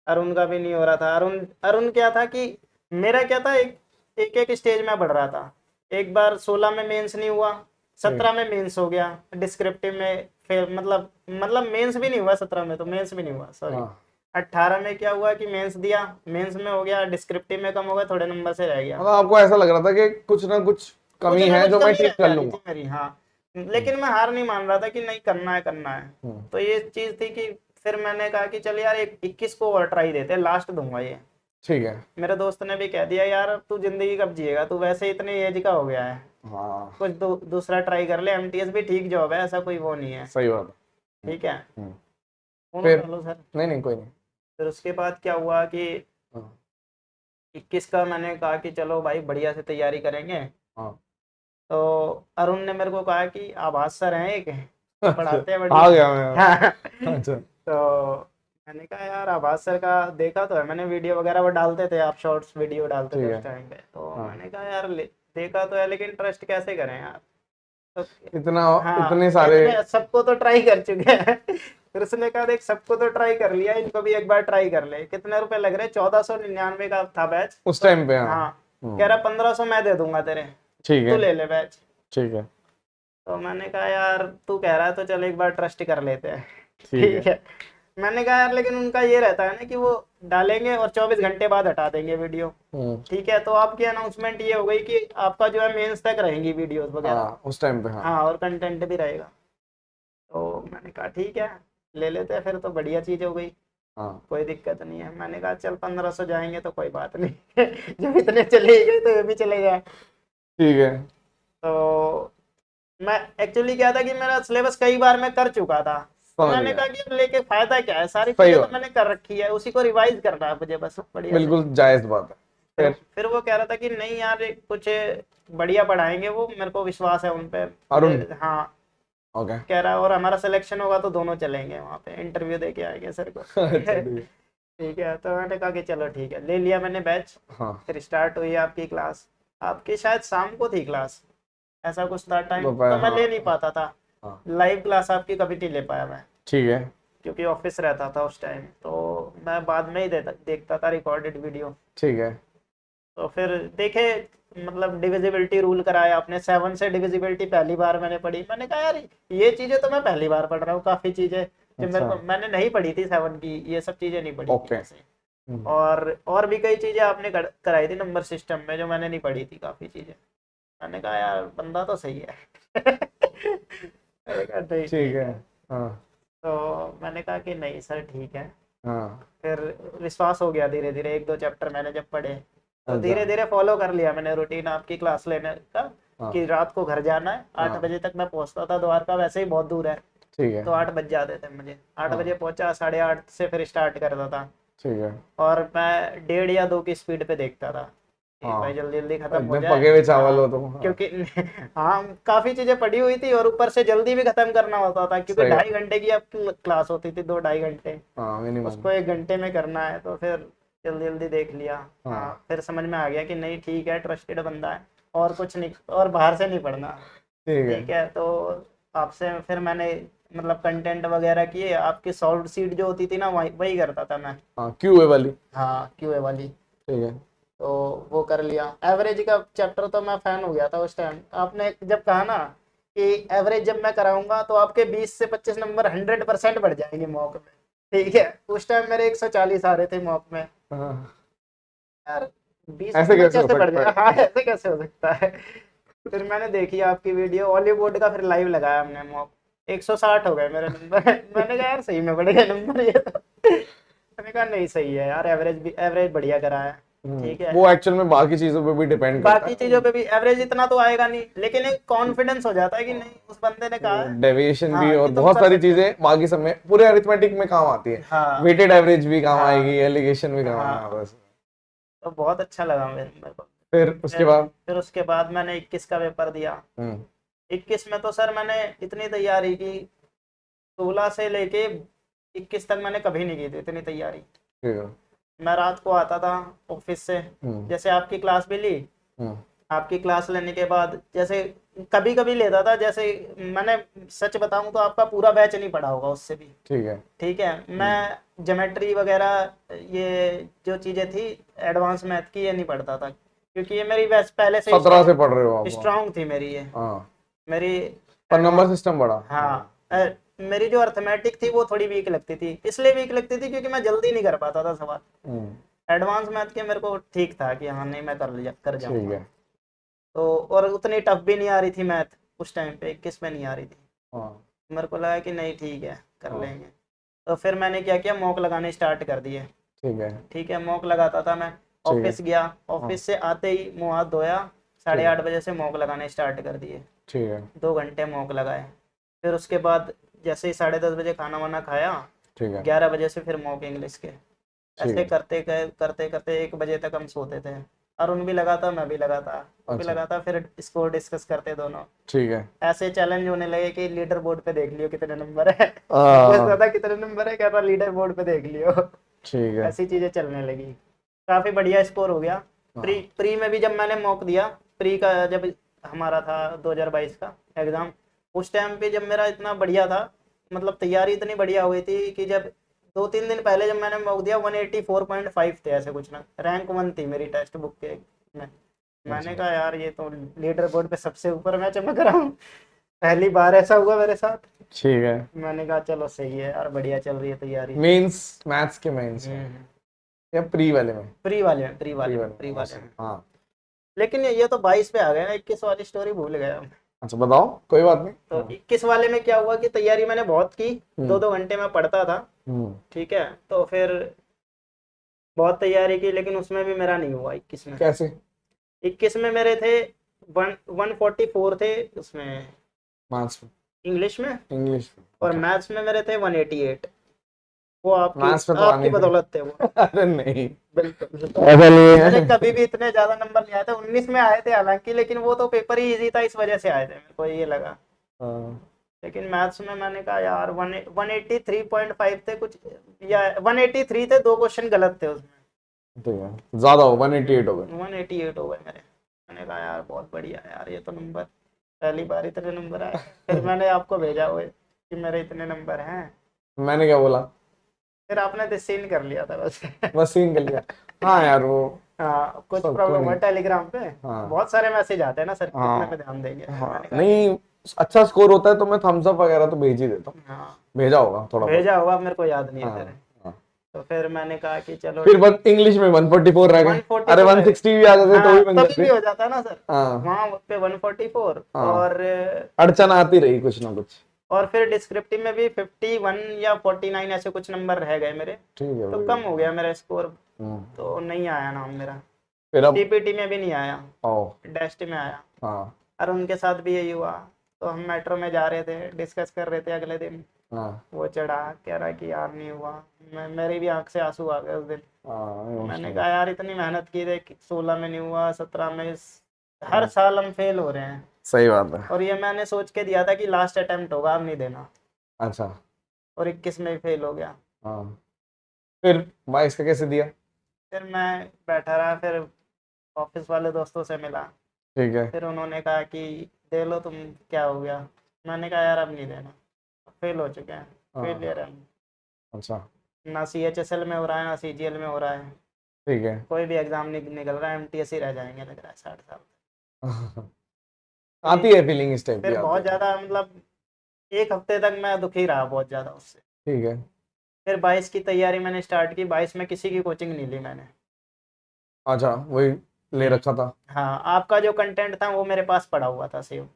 अरुण का भी नहीं हो रहा था। अरुण अरुण क्या था कि मेरा क्या था, एक एक स्टेज में बढ़ रहा था। एक बार 16 में मेंस नहीं हुआ, 17 में मेंस हो गया, डिस्क्रिप्टिव में फेल, मतलब मेंस भी नहीं हुआ 17 में, तो मेंस भी नहीं हुआ सॉरी। हाँ 18 में क्या हुआ कि मेंस दिया, मेंस में हो गया, डिस्क्रिप्टिव में कम हो गया, थोड़े नंबर से रह गया। मतलब आपको ऐसा लग रहा था कि कुछ ना कुछ कमी कुछ ना है कुछ जो मैं कमी ठीक रह कर जा रही लूंगा। थी मेरी। हाँ, लेकिन मैं हार नहीं मान रहा था कि नहीं करना है करना है। हम्म, तो ये चीज थी कि फिर मैंने कहा कि चल यार एक 21 को और ट्राई देते, लास्ट दूंगा ये। ठीक है। मेरे दोस्त ने भी कह दिया यार तू जिंदगी कब जिएगा, तू वैसे ही इतनी एज का हो गया है, हाँ कुछ दूसरा ट्राई कर ले। MTS भी ठीक जॉब है, ऐसा कोई वो नहीं है। सही बात है। ठीक है, हम्म, फोन फिर उठा लो सर। नहीं नहीं कोई नहीं। फिर उसके बाद क्या हुआ कि हाँ 21 का मैंने कहा कि चलो भाई बढ़िया से तैयारी करेंगे। हाँ तो अरुण ने मेरे को कहा कि आभास सर हैं एक, अच्छा, पढ़ाते हैं आ बढ़िया। गया मैं। अच्छा तो मैंने कहा यार आभास सर का देखा तो है मैंने, वीडियो वगैरह वो डालते थे, आप शॉर्ट्स वीडियो डालते ठीक े है। उस टाइम पे। तो हाँ मैंने कहा यार देखा तो है, लेकिन ट्रस्ट कैसे करें यार। तो इतना, हाँ, इतने सारे। इतने सबको तो ट्राई कर चुके हैं। फिर उसने कहा देख सबको तो ट्राई कर लिया, इनको भी एक बार ट्राई कर ले। कितने रुपए लग रहे, 1499 का था बैच उस तो। टाइम पे? हाँ हाँ, कह रहा 1500 मैं दे दूंगा तेरे, ठीक तू है ले ले बैच। ठीक है तो मैंने कहा यार तू कह रहा है तो चल एक बार ट्रस्ट कर लेते हैं। ठीक है। ठीक है। मैंने कहा यार लेकिन उनका ये रहता है ना कि वो डालेंगे और 24 घंटे बाद हटा देंगे वीडियो। ठीक है, तो आपकी अनाउंसमेंट ये हो गई कि आपका जो है मेंस तक रहेंगी वीडियोस वगैरह। हाँ उस टाइम पे हाँ। हाँ, और कंटेंट भी रहेगा। तो मैंने कहा ठीक है ले लेते हैं फिर, तो बढ़िया चीज हो गई, हाँ कोई दिक्कत नहीं है। मैंने कहा चल 1500 जाएंगे तो कोई बात नहीं। जब इतने चले गए तो ये भी चले गए। ठीक है तो मैं एक्चुअली क्या था कि मेरा सिलेबस कई बार मैं कर चुका था, तो समझ मैंने गया। कहा कि अब लेके फायदा क्या है, सारी सही चीजें तो बात, मैंने कर रखी है, उसी को रिवाइज करना है मुझे बस बढ़िया से। बिल्कुल जायज बात है। फिर वो कह रहा था कि नहीं यार कुछ बढ़िया पढ़ाएंगे, वो मेरे को विश्वास है उन पे। अरुण? हाँ, ओके कह रहा है और हमारा सिलेक्शन होगा तो दोनों चलेंगे वहाँ पे, इंटरव्यू दे के आएंगे सर को। अच्छा ठीक है। ठीक है, तो मैंने कहा कि चलो ठीक है, ले लिया मैंने बैच। हाँ फिर स्टार्ट हुई आपकी क्लास। आपकी शायद शाम को थी क्लास, ऐसा कुछ था टाइम, दोपहर, तो मैं ले हाँ नहीं पाता था। हाँ लाइव क्लास आपकी कभी नहीं ले पाया मैं, ठीक है क्योंकि ऑफिस रहता था उस टाइम, तो मैं बाद में ही देखता था रिकॉर्डेड वीडियो। ठीक है। तो फिर देखे, मतलब डिविजिबिलिटी रूल कराया आपने, 7 से डिविजिबिलिटी पहली बार मैंने पढ़ी। मैंने कहा यार ये चीजें तो मैं पहली बार पढ़ रहा हूँ, काफी चीजें जो मेरे अच्छा को मैंने नहीं पढ़ी थी 7 की, ये सब चीजें नहीं पढ़ी थी ओके। ऐसे। और भी कई चीजें आपने कराई थी नंबर सिस्टम में जो मैंने नहीं पढ़ी थी, काफी चीजें। मैंने कहा यार बंदा तो सही है। मैंने कहा नहीं ठीक ठीक है। है। हाँ तो मैंने कहा कि नहीं सर ठीक है। हाँ फिर विश्वास हो गया धीरे धीरे, 1-2 चैप्टर मैंने जब पढ़े तो अच्छा धीरे धीरे फॉलो कर लिया मैंने रूटीन आपकी क्लास लेने का, हाँ कि रात को घर जाना है, 8 हाँ बजे तक मैं पहुंचता था। द्वारका वैसे ही बहुत दूर है, ठीक है तो 8 बज जाते थे मुझे। 8 हाँ बजे पहुंचा, 8:30 से फिर स्टार्ट करता था। ठीक है। और मैं 1.5 या 2 की स्पीड पे देखता था कि हाँ भाई जल्दी जल्दी खत्म हो इतने जाए। पके हुए चावल हाँ, हो तुम। हाँ क्योंकि हाँ काफी चीजें पढ़ी हुई थी, और ऊपर से जल्दी भी खत्म करना होता था, क्योंकि सही बात। 2.5 घंटे की अब क्लास होती थी, 2-2.5 घंटे, हाँ मिनिमम। उसको 1 घंटे में करना है। तो फिर जल्दी जल्दी देख लिया। हाँ। हाँ, फिर समझ में आ गया कि नहीं ठीक है, ट्रस्टेड बंदा है, और कुछ नहीं, और बाहर से नहीं पढ़ना। ठीक है। ठीक है, तो आपसे फिर मैंने मतलब कंटेंट वगैरह किए, आपकी सॉल्व सीट जो होती थी ना, वही वही करता था मैं। हाँ, क्यूए वाली। हाँ, क्यूए वाली। ठीक है। तो वो कर लिया। एवरेज का चैप्टर तो मैं फैन हो गया था उस टाइम। आपने जब कहा ना कि एवरेज जब मैं कराऊंगा तो आपके 20 से 25 नंबर 100% बढ़ जाएंगे मॉक में। ठीक है, उस टाइम मेरे 140 आ रहे थे मॉक में। हाँ, यार 20 ऐसे नंबर कैसे हो कैसे बढ़ सकता जाएगा? है? हाँ, ऐसे कैसे हो सकता है? फिर मैंने देखी आपकी वीडियो हॉलीवुड का, फिर लाइव लगाया हमने मॉक। 160 हो गए मेरे नंबर। मैंने कहा यार सही में बढ़ गए नंबर ये तो। मैंने कहा नहीं सही है यार, एवरेज भी एवरेज बढ़िया करा है। ठीक है, वो एक्चुअल में बाकी चीजों पे भी डिपेंड करता बाकी चीजों पे भी एवरेज इतना तो आएगा नहीं, लेकिन एक कॉन्फिडेंस हो जाता है कि नहीं, उस बंदे ने कहा है। है डेविएशन भी हाँ और कि तुम बहुत कर सारी सकते हो। चीजें बाकी सब में पूरे अरिथमेटिक में काम आती है। हाँ वेटेड एवरेज भी काम हाँ आएगी, एलिगेशन भी काम आएगा हाँ। बस। तो बहुत अच्छा लगा मेरे को। फिर उसके फिर बाद। फिर उसके बाद मैंने 21 का पेपर दिया। हम्म। 21 में तो सर मैंने इतनी तैयारी की, 16 से लेके 21 तक मैंने कभी नहीं की थी इतनी तैयारी। ठीक है। मैं रात को आता था ऑफिस से, हम्म। जैसे आपकी क्लास भी ली, हम्म। आपकी क्लास लेने के बाद जैसे कभी कभी लेता था, जैसे मैंने सच बताऊं तो आपका पूरा बैच नहीं पढ़ा होगा उससे भी। ठीक है। ठीक है, मैं ज्योमेट्री वगैरह ये जो चीज़ें थी एडवांस मैथ की, ये नहीं पढ़ता था, क्योंकि ये मेरी बैच पहले से 17 से पढ़ रहे हो आप? स्ट्रांग थी मेरी ये। हाँ, मेरी पर नंबर एडवांस, सिस्टम बड़ा। हाँ, मेरी जो अर्थमेटिक थी वो थोड़ी वीक लगती थी, इसलिए वीक लगती थी क्योंकि मैं जल्दी नहीं कर पाता था सवाल। हम्म। एडवांस मैथ के मेरे को ठीक था कि हाँ नहीं मैं कर ठीक जाऊंगा। है। तो और उतनी टफ भी नहीं आ रही थी मैथ उस टाइम पे, 21 में नहीं आ रही थी। हाँ। मेरे को लगा कि नहीं ठीक है, कर हाँ। लेंगे। तो फिर मैंने क्या किया, मॉक लगाने स्टार्ट कर दिए। ठीक है। ठीक है, मॉक लगाता था मैं। ठीक है। ऑफिस गया, हाँ। ऑफिस से आते ही मुंह हाथ धोया, ठीक साढ़े है। 8 बजे से मॉक लगाने स्टार्ट कर दिए। ठीक है। 2 घंटे मॉक लगाए। फिर उसके बाद जैसे ही 10:30 बजे खाना वाना खाया, ठीक है। 11 बजे से फिर मॉक इंग्लिश के। ठीक ऐसे है। करते करते करते 1 बजे तक हम सोते थे। अरुण भी लगा था, मैं भी लगा था, वो भी अच्छा। लगा था, फिर स्कोर डिस्कस करते दोनों। ठीक है। ऐसे चैलेंज होने लगे कि लीडर बोर्ड पे देख लियो कितने नंबर है। बस आ, ज्यादा कितने नंबर है, कह रहा लीडर बोर्ड पे देख लियो। ठीक है। ऐसी चीजें चलने लगी। काफी बढ़िया स्कोर हो गया। प्री हाँ। प्री में भी जब मैंने मॉक दिया, प्री का जब हमारा था 2022 का एग्जाम, उस टाइम पे जब मेरा इतना बढ़िया था, मतलब तैयारी इतनी बढ़िया हुई थी कि जब 2-3 दिन पहले जब मैंने मॉक दिया 184.5 थे, ऐसे कुछ ना, रैंक 1 थी मेरी टेक्स्ट बुक के में। मैंने अच्छा। कहा यार ये तो लीडर बोर्ड पे सबसे ऊपर मैं चमक रहा हूँ। पहली बार ऐसा हुआ मेरे साथ। ठीक है। मैंने कहा चलो सही है यार, बढ़िया चल रही है तैयारी। मेंस, मैथ्स के मेंस में या प्री वाले में? प्री वाले में, प्री वाले प्री में, वाले प्री में, वाले अच्छा। में। हाँ। लेकिन ये तो 22 पे आ गए ना, 21 वाली स्टोरी भूल गया मैं। अच्छा, बताओ, कोई बात नहीं। तो हाँ। 21 वाले में क्या हुआ कि तैयारी मैंने बहुत की, हम्म। 2-2 घंटे में पढ़ता था। हम्म। ठीक है, तो फिर बहुत तैयारी की, लेकिन उसमें भी मेरा नहीं हुआ 21 में। कैसे? 21 में मेरे थे 144 थे उसमें, मैथ्स में? इंग्लिश में। इंग्लिश में? और अच्छा। मैथ्स में मेरे थे 188। वो आपकी मैथ्स में तो आपकी आने थे। बदौलत थे वो। अरे नहीं, बिल्कुल। ऐसा नहीं मेरे है। कभी भी इतने ज्यादा नंबर नहीं आए थे, 19 में आए थे हालांकि, लेकिन वो तो पेपर ही इजी था इस वजह से आए थे, मेरे को ये लगा। हाँ, लेकिन मैथ्स में मैंने कहा यार 183.5 थे कुछ, या 183 थे, 2 क्वेश्चन गलत थे उसमें। ठीक है, ज्यादा हो 188 हो गए। 188 हो गए मेरे। मैंने कहा यार बहुत बढ़िया है यार, ये तो नंबर पहली बार इतने नंबर आए। फिर मैंने आपको भेजा हुए कि मेरे इतने नंबर हैं। मैंने क्या बोला? फिर आपने तो सीन कर लिया था बस। बस सीन कर लिया। हाँ यार, वो हाँ, कुछ सबको प्रॉब्लम हुआ नहीं। टेलीग्राम पे। हाँ। बहुत सारे मैसेज आते हैं ना सर, कितने पे हाँ। ध्यान देंगे, हाँ, मैंने कहा नहीं, अच्छा स्कोर होता है तो मैं थम्स अप वगैरह तो भेज ही देता हूँ। हाँ, भेजा होगा थोड़ा बहुत। भेजा होगा, मेरे को याद नहीं है हाँ। फिर। हाँ। तो फिर मैंने कहा कि चलो फिर बस इंग्लिश में 144 रह गए। अरे 144 रह गए। 160 भी आ जाते तो हाँ, भी बन तभी भी जाते। हो जाता है ना सर। हाँ। वहाँ पे 144। हाँ, और अड़चन आती रही कुछ ना कुछ। फिर डिस्क्रिप्टिव में भी 51 या 49 ऐसे कुछ नंबर रह गए मेरे। ठीक है तो भाई। कम हो गया मेरा स्कोर, हम्म। तो नहीं आया नाम मेरा। फिर अब टीपीटी में भी नहीं आया, आओ। डेस्ट में आया। हाँ। और उनके साथ भी यही हुआ। तो हम मेट्रो में जा रहे थे, डिस्कस कर रहे थे अगले दिन। हाँ। वो चढ़ा, कह रहा कि यार नहीं हुआ। मेरी भी आंख से आंसू आ गए उस दिन। हाँ, मैंने emotional। कहा यार इतनी मेहनत की थी, 16 में नहीं हुआ, 17 में, हर साल हम फेल हो रहे हैं। सही बात है। और ये मैंने सोच के दिया था कि लास्ट अटेम्प्ट होगा, अब नहीं देना। अच्छा। और 21 में ही फेल हो गया। हाँ, फिर 22 का कैसे दिया? फिर मैं बैठा रहा, फिर ऑफिस वाले दोस्तों से मिला, ठीक है। फिर उन्होंने कहा कि दे लो तुम, क्या हो गया। मैंने कहा यार अब नहीं देना, फेल हो चुके हैं, हाँ। फेलियर है। अच्छा। ना CHSL में हो रहा है, ना CGL में हो रहा है, ठीक है। कोई भी एग्जाम नहीं निकल रहा है, MTS ही रह जाएंगे लग रहा है 60 साल। आती है फीलिंग, इस टाइप की फिर आती बहुत है। ज़्यादा मतलब 1 हफ्ते तक मैं दुखी रहा बहुत ज़्यादा उससे। ठीक है। फिर 22 की तैयारी मैंने स्टार्ट की, 22 में किसी की कोचिंग नहीं ली मैंने। अच्छा, वही ले रखा था। हाँ, आपका जो कंटेंट था वो मेरे पास पड़ा हुआ था सेव,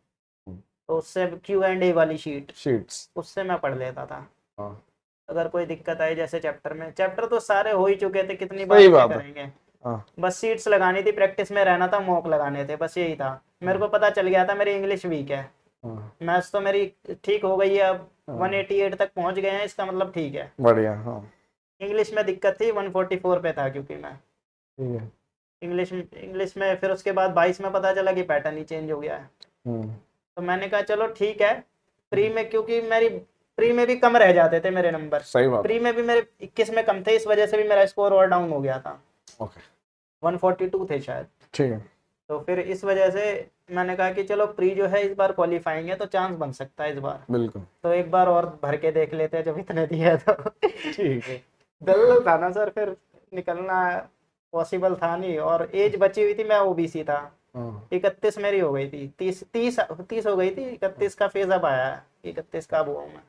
तो उससे Q&A वाली शीट, शीट्स। उससे मैं पढ़ लेता था। हाँ। अगर कोई दिक्कत आई जैसे चैप्टर में, चैप्टर तो सारे हो ही चुके थे, कितनी बार सही क्या बात है। करेंगे। हाँ। बस सीट्स लगानी थी, प्रैक्टिस में रहना था, मॉक लगाने थे, बस यही था। मेरे को पता चल गया था मेरी इंग्लिश वीक है, हाँ। मैथ्स तो मेरी ठीक हो गई है अब, हाँ। 188 तक पहुंच गए हैं, इसका मतलब ठीक है। बढ़िया। हाँ। इंग्लिश में दिक्कत थी, 144 पे था, क्योंकि मैं ठीक है। इंग्लिश में फिर उसके बाद 22 में पता चला कि पैटर्न ही चेंज हो गया है। हम्म। तो मैंने कहा चलो ठीक है, प्री में, क्योंकि मेरी प्री में भी कम रह जाते थे मेरे नंबर, सही बात प्री है। में भी मेरे 21 में कम थे, इस वजह से भी मेरा स्कोर और डाउन हो गया था, ओके। 142 थे शायद। ठीक है। तो फिर इस वजह से मैंने कहा कि चलो प्री जो है इस बार क्वालिफाइंग है, तो चांस बन सकता है इस बार, बिल्कुल। तो एक बार और भर के देख लेते हैं जब इतने दिए हैं तो। ठीक है। दिल था ना सर, फिर निकलना पॉसिबल था नहीं, और एज बची हुई थी, मैं OBC था। हाँ। 31 मेरी हो गई थी, 30 हो गई थी, 31 का फेज अब आया है, 31 का अब हुआ हूँ मैं।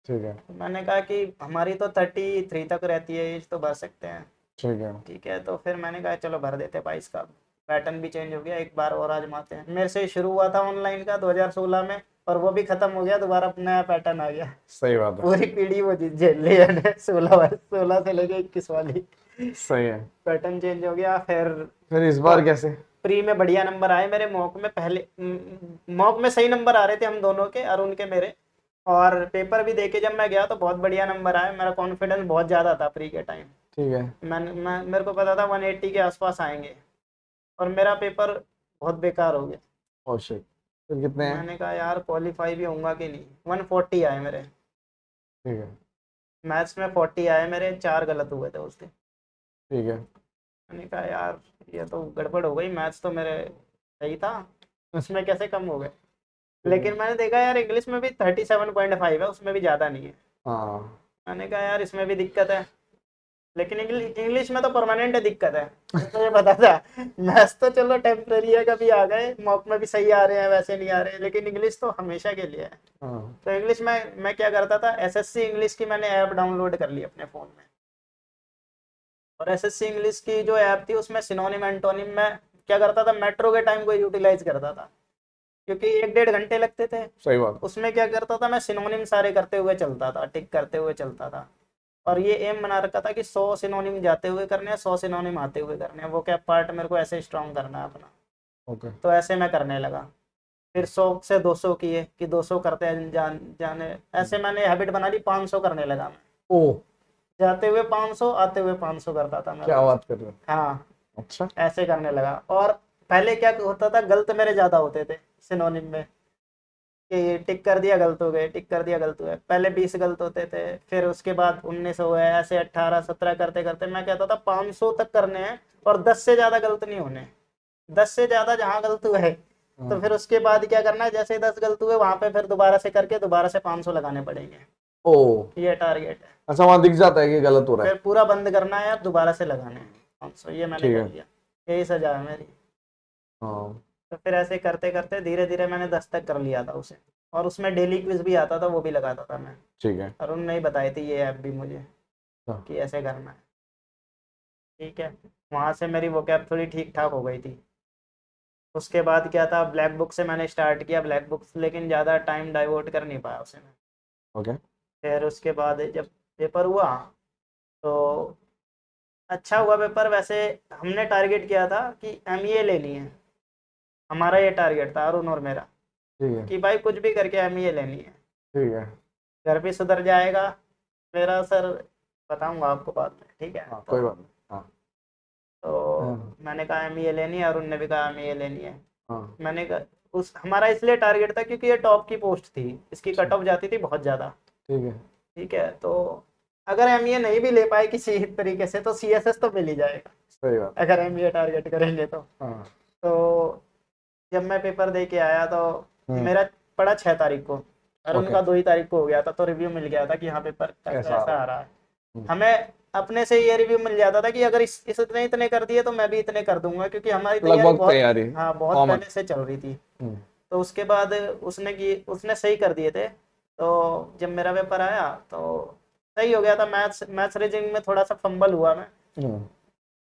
ठीक है। तो मैंने कहा कि हमारी तो 33 तक रहती है एज, तो भर सकते हैं। ठीक है। ठीक है, तो फिर मैंने कहा चलो भर देते 22 का, पैटर्न भी चेंज हो गया, एक बार और आजमाते हैं। मेरे से शुरू हुआ था ऑनलाइन का 2016 में, और वो भी खत्म हो गया, दोबारा नया पैटर्न आ गया। सही बात है। पूरी पीढ़ी वो झेल ली है, 16 से लेके 21 वाली, सही है। पैटर्न चेंज हो गया। फिर इस बार कैसे? प्री में बढ़िया नंबर आए मेरे, मॉक में पहले मॉक में सही नंबर आ रहे थे हम दोनों के, अरुण के मेरे, और पेपर भी देके जब मैं गया तो बहुत बढ़िया नंबर आए, मेरा कॉन्फिडेंस बहुत ज़्यादा था प्री के टाइम। ठीक है। मेरे को पता था 180 के आसपास आएंगे, और मेरा पेपर बहुत बेकार हो गया। Oh shit. फिर कितने हैं? मैंने कहा यार क्वालिफाई भी होऊंगा कि नहीं, 140 आए मेरे, ठीक है। मैथ्स में 40 आए मेरे, 4 गलत हुए थे उस दिन। ठीक है। मैंने कहा यार ये तो गड़बड़ हो गई, मैथ्स तो मेरे सही था, उसमें कैसे कम हो गए। लेकिन मैंने देखा यार इंग्लिश में भी 37.5 है, उसमें भी ज़्यादा नहीं है। हाँ। मैंने कहा यार इसमें भी दिक्कत है, लेकिन इंग्लिश में तो परमानेंट दिक्कत है, मुझे पता था। मैथ्स तो चलो टेम्पररी है, कभी आ गए, मॉक में भी सही आ रहे हैं, वैसे नहीं आ रहे, लेकिन इंग्लिश तो हमेशा के लिए है। हाँ। तो इंग्लिश में मैं क्या करता था, SSC इंग्लिश की मैंने ऐप डाउनलोड कर ली अपने फ़ोन में, और SSC इंग्लिश की जो ऐप थी उसमें सिनोनिम एंटोनिम में क्या करता था, मेट्रो के टाइम को यूटिलाइज करता था, क्योंकि 1-1.5 घंटे लगते थे। सही बात। उसमें क्या करता था, मैं सिनोनिम सारे करते हुए चलता था, टिक करते हुए चलता था, और ये एम बना रखा था कि 100 सिनोनिम जाते हुए करने हैं, 100 सिनोनिम आते हुए करने हैं, वो क्या पार्ट मेरे को ऐसे स्ट्रॉन्ग करना है अपना। ओके। तो ऐसे मैं करने लगा, फिर 100 से 200 किए कि 200 करते हैं जाने, ऐसे मैंने हैबिट बना ली, 500 करने लगा मैं, ओ, जाते हुए 500, आते हुए 500 करता था मैं क्या रोज। बात कर रहे हो? हाँ, अच्छा। ऐसे करने लगा। और पहले क्या होता था, गलत मेरे ज़्यादा होते थे सिनोनिम में, कि ये टिक कर दिया गलत हो गए, टिक कर दिया गलत हुए, पहले 20 गलत होते थे, फिर उसके बाद 19 हुए, ऐसे 18 17 करते करते मैं कहता था 500 तक करने हैं, और 10 से ज़्यादा गलत नहीं होने, 10 से ज़्यादा जहाँ गलत हुए, तो फिर उसके बाद क्या करना है, जैसे 10 गलत हुए वहाँ पे फिर दोबारा से करके दोबारा से 500 लगाने पड़ेंगे, ओ, ये टारगेट है। अच्छा, वहां दिख जाता है कि गलत हो रहा है। फिर पूरा बंद करना है, अब दोबारा से लगाने हैं 500, ये मैंने ठीक कर है। लिया, यही सजा है मेरी। हाँ। तो फिर ऐसे करते करते धीरे धीरे मैंने 10 तक कर लिया था उसे, और उसमें डेली क्विज भी आता था, वो भी लगाता था मैं, ठीक है। और उनने ही बताई थी ये ऐप भी मुझे हाँ। कि ऐसे करना है। ठीक है, वहाँ से मेरी वोकैब थोड़ी ठीक ठाक हो गई थी। उसके बाद क्या था, ब्लैक बुक से मैंने स्टार्ट किया, ब्लैक बुक, लेकिन ज़्यादा टाइम डाइवर्ट कर नहीं पाया उसे मैं। ओके। फिर उसके बाद जब पेपर हुआ तो अच्छा हुआ पेपर, वैसे हमने टारगेट किया था कि ME लेनी है, हमारा ये टारगेट था अरुण और मेरा, ठीक है। कि भाई कुछ भी करके ME लेनी है, ठीक है। घर भी सुधर जाएगा मेरा सर, बताऊंगा आपको बाद में, ठीक है। हाँ, तो कोई बात नहीं। हाँ। हाँ। मैंने कहा ME लेनी है, अरुण ने भी कहा ME लेनी है। हाँ। मैंने कहा उस हमारा इसलिए टारगेट था क्योंकि ये टॉप की पोस्ट थी, इसकी कट ऑफ जाती थी बहुत ज़्यादा। ठीक है। ठीक है, तो अगर एमईए नहीं भी ले पाए किसी तरीके से तो सीएसएस तो मिल ही जाएगा, सही बात। अगर एमईए टारगेट करेंगे तो। हाँ। तो जब मैं पेपर दे के आया तो मेरा पड़ा 6 तारीख को, और ओके। उनका 2 ही तारीख को हो गया था, तो रिव्यू मिल गया था कि हाँ पेपर कैसा ऐसा आ आ रहा है। हम्म। हमें अपने से ये रिव्यू मिल जाता था कि अगर इस इतने इतने कर दिए तो मैं भी इतने कर दूंगा, क्योंकि हमारी तैयारी लगभग बहुत, तैयारी हाँ बहुत कॉमन। पहले से चल रही थी। तो उसके बाद उसने सही कर दिए थे। तो जब मेरा पेपर आया तो सही हो गया था। मैथ्स रीजनिंग में थोड़ा सा फंबल हुआ मैं,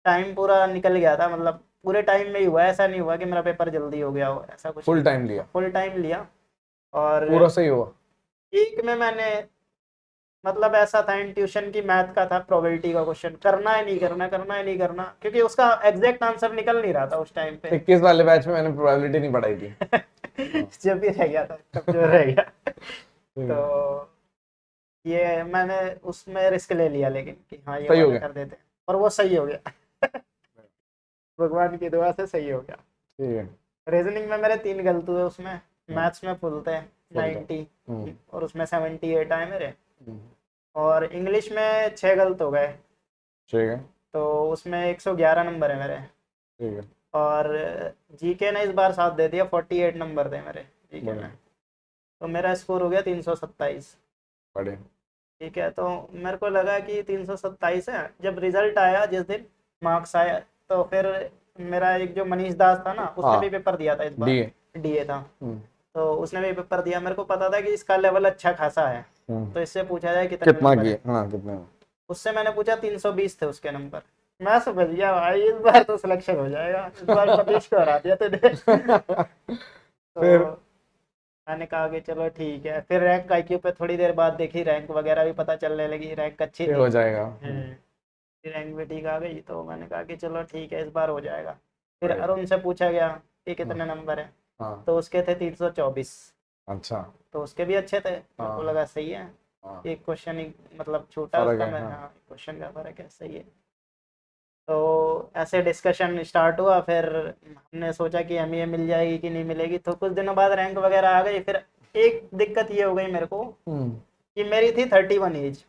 टाइम पूरा निकल गया था, मतलब पूरे टाइम में ही हुआ, ऐसा नहीं हुआ कि मेरा पेपर जल्दी हो गया हो, ऐसा कुछ फुल नहीं। टाइम लिया, फुल टाइम लिया। और पूरा सही हुआ। एक में मैंने, मतलब ऐसा था, इंट्यूशन की मैथ का था, प्रोबेबिलिटी का क्वेश्चन, करना है नहीं करना, करना है नहीं करना, क्योंकि उसका एग्जैक्ट आंसर निकल नहीं रहा था उस टाइम पे। 21 वाले बैच में मैंने प्रोबेबिलिटी नहीं पढ़ाई थी। जब भी रह गया था कमजोर रह गया। ठीक है। तो ये मैंने उसमें रिस्क ले लिया, लेकिन कि हाँ ये सही हो वाला गया। कर देते हैं, और वो सही हो गया। भगवान की दुआ से सही हो गया। ठीक है। रीजनिंग में मेरे 3 गलत हुए, उसमें मैथ्स में फुल थे Full थे। 90, और उसमें 78 आए मेरे, हम्म। और इंग्लिश में 6 गलत हो गए, ठीक है। तो उसमें 111 नंबर है मेरे। ठीक है। और जीके ने इस बार साथ दे दिया, 48 नंबर थे मेरे जीके बढ़िया। में, तो मेरा स्कोर हो गया 327। बढ़िया। ठीक है, तो मेरे को लगा कि 327 है। जब रिजल्ट आया जिस दिन, मार्क्स आया, तो फिर मेरा एक जो मनीष दास था ना, उसने हाँ। भी पेपर दिया था इस बार, डीए। डीए था, तो उसने भी पेपर दिया। मेरे को पता था कि इसका लेवल अच्छा खासा है, तो इससे पूछा जाए कितने कितना नंबर किए? है। हाँ, कितने में? उससे मैंने पूछा, 320 थे उसके नंबर। मैं समझ गया भाई इस बार तो सिलेक्शन हो जाएगा, इस बार मनीष को हरा दिया तूने। फिर तो मैंने कहा कि चलो ठीक है। फिर रैंक आईक्यू पे थोड़ी देर बाद देखी, रैंक वगैरह भी पता चलने लगी, रैंक अच्छी ये थी। हो जाएगा। फिर रैंक भी ठीक आ गई, तो मैंने कहा कि चलो ठीक है, इस बार हो जाएगा। फिर बढ़िया। अरुण से पूछा गया कि कितने नंबर है, हाँ। तो उसके थे 324। अच्छा। तो उसके भी अच्छे थे, मेरे को हाँ। लगा सही है। हाँ। एक क्वेश्चन ही मतलब छूटा फर्क उसका, है, मैं हाँ। हाँ क्वेश्चन का फर्क है, सही है। तो ऐसे डिस्कशन स्टार्ट हुआ। फिर हमने सोचा कि एमईए मिल जाएगी कि नहीं मिलेगी, तो कुछ दिनों बाद रैंक वगैरह आ गई। फिर एक दिक्कत ये हो गई मेरे को कि मेरी थी 31 एज,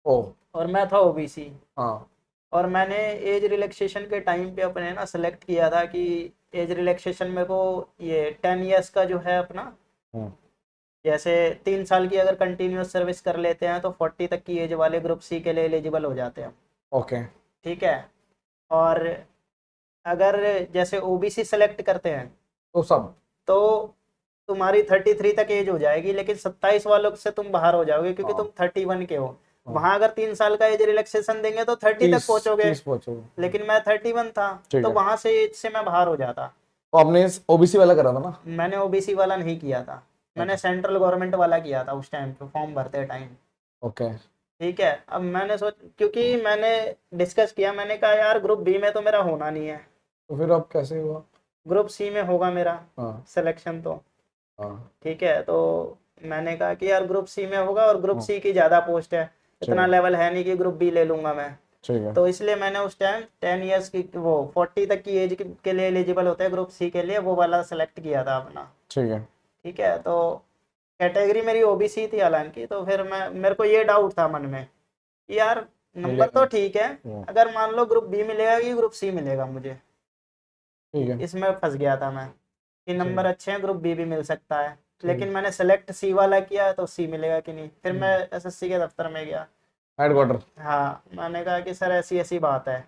ओ। और मैं था ओबीसी। हाँ। और मैंने एज रिलैक्सेशन के टाइम पे अपने ना सेलेक्ट किया था कि एज रिलैक्सेशन मेरे को ये 10 ईयर्स का जो है अपना, जैसे 3 साल की अगर कंटिन्यूस सर्विस कर लेते हैं तो 40 तक की एज वाले ग्रुप सी के लिए एलिजिबल हो जाते हैं। ओके। ठीक है। और अगर जैसे ओबीसी सेलेक्ट करते हैं तो सब तो तुम्हारी 33 तक एज हो जाएगी, लेकिन 27 वालों से तुम बाहर हो जाओगे, क्योंकि हाँ। तुम 31 के हो। हाँ। वहां अगर 3 साल का एज रिलैक्सेशन देंगे तो 30 तक 30 पहुंचोगे, 30 पहुंचोगे। लेकिन मैं 31 था, ठीक तो है। वहां से एज से मैं बाहर हो जाता। तो आपने ओबीसी वाला करा था ना? मैंने ओबीसी वाला नहीं किया था, मैंने अच्छा। सेंट्रल गवर्नमेंट वाला किया था उस टाइम पे, फॉर्म भरते टाइम। ओके। ठीक है। अब मैंने क्योंकि मैंने डिस्कस किया, मैंने कहा यार ग्रुप बी में तो मेरा होना नहीं है, तो फिर अब कैसे हुआ? ग्रुप सी में होगा मेरा हाँ। सिलेक्शन तो। हाँ। ठीक है, तो मैंने कहा कि यार ग्रुप सी में होगा, और ग्रुप हाँ। सी की ज़्यादा पोस्ट है, ठीक इतना है। लेवल है नहीं कि ग्रुप बी ले लूंगा मैं। ठीक है। तो इसलिए मैंने उस टाइम 10 ईयर्स की, वो 40 तक की एज के लिए एलिजिबल होते हैं ग्रुप सी के लिए, वो वाला सेलेक्ट किया था अपना। ठीक है। ठीक है, तो कैटेगरी मेरी ओबीसी थी हालांकि, तो फिर मेरे को ये डाउट था मन में कि यार नंबर मिलेगा। तो ठीक है, अगर मान लो ग्रुप बी मिलेगा कि ग्रुप सी मिलेगा मुझे, ठीक है। इसमें फंस गया था मैं कि नंबर अच्छे हैं, ग्रुप बी भी मिल सकता है। ठीक लेकिन मैंने सेलेक्ट सी वाला किया, तो सी मिलेगा कि नहीं। फिर मैं एसएससी के दफ्तर में गया। हेडक्वार्टर। हाँ, मैंने कहा कि सर ऐसी ऐसी बात है।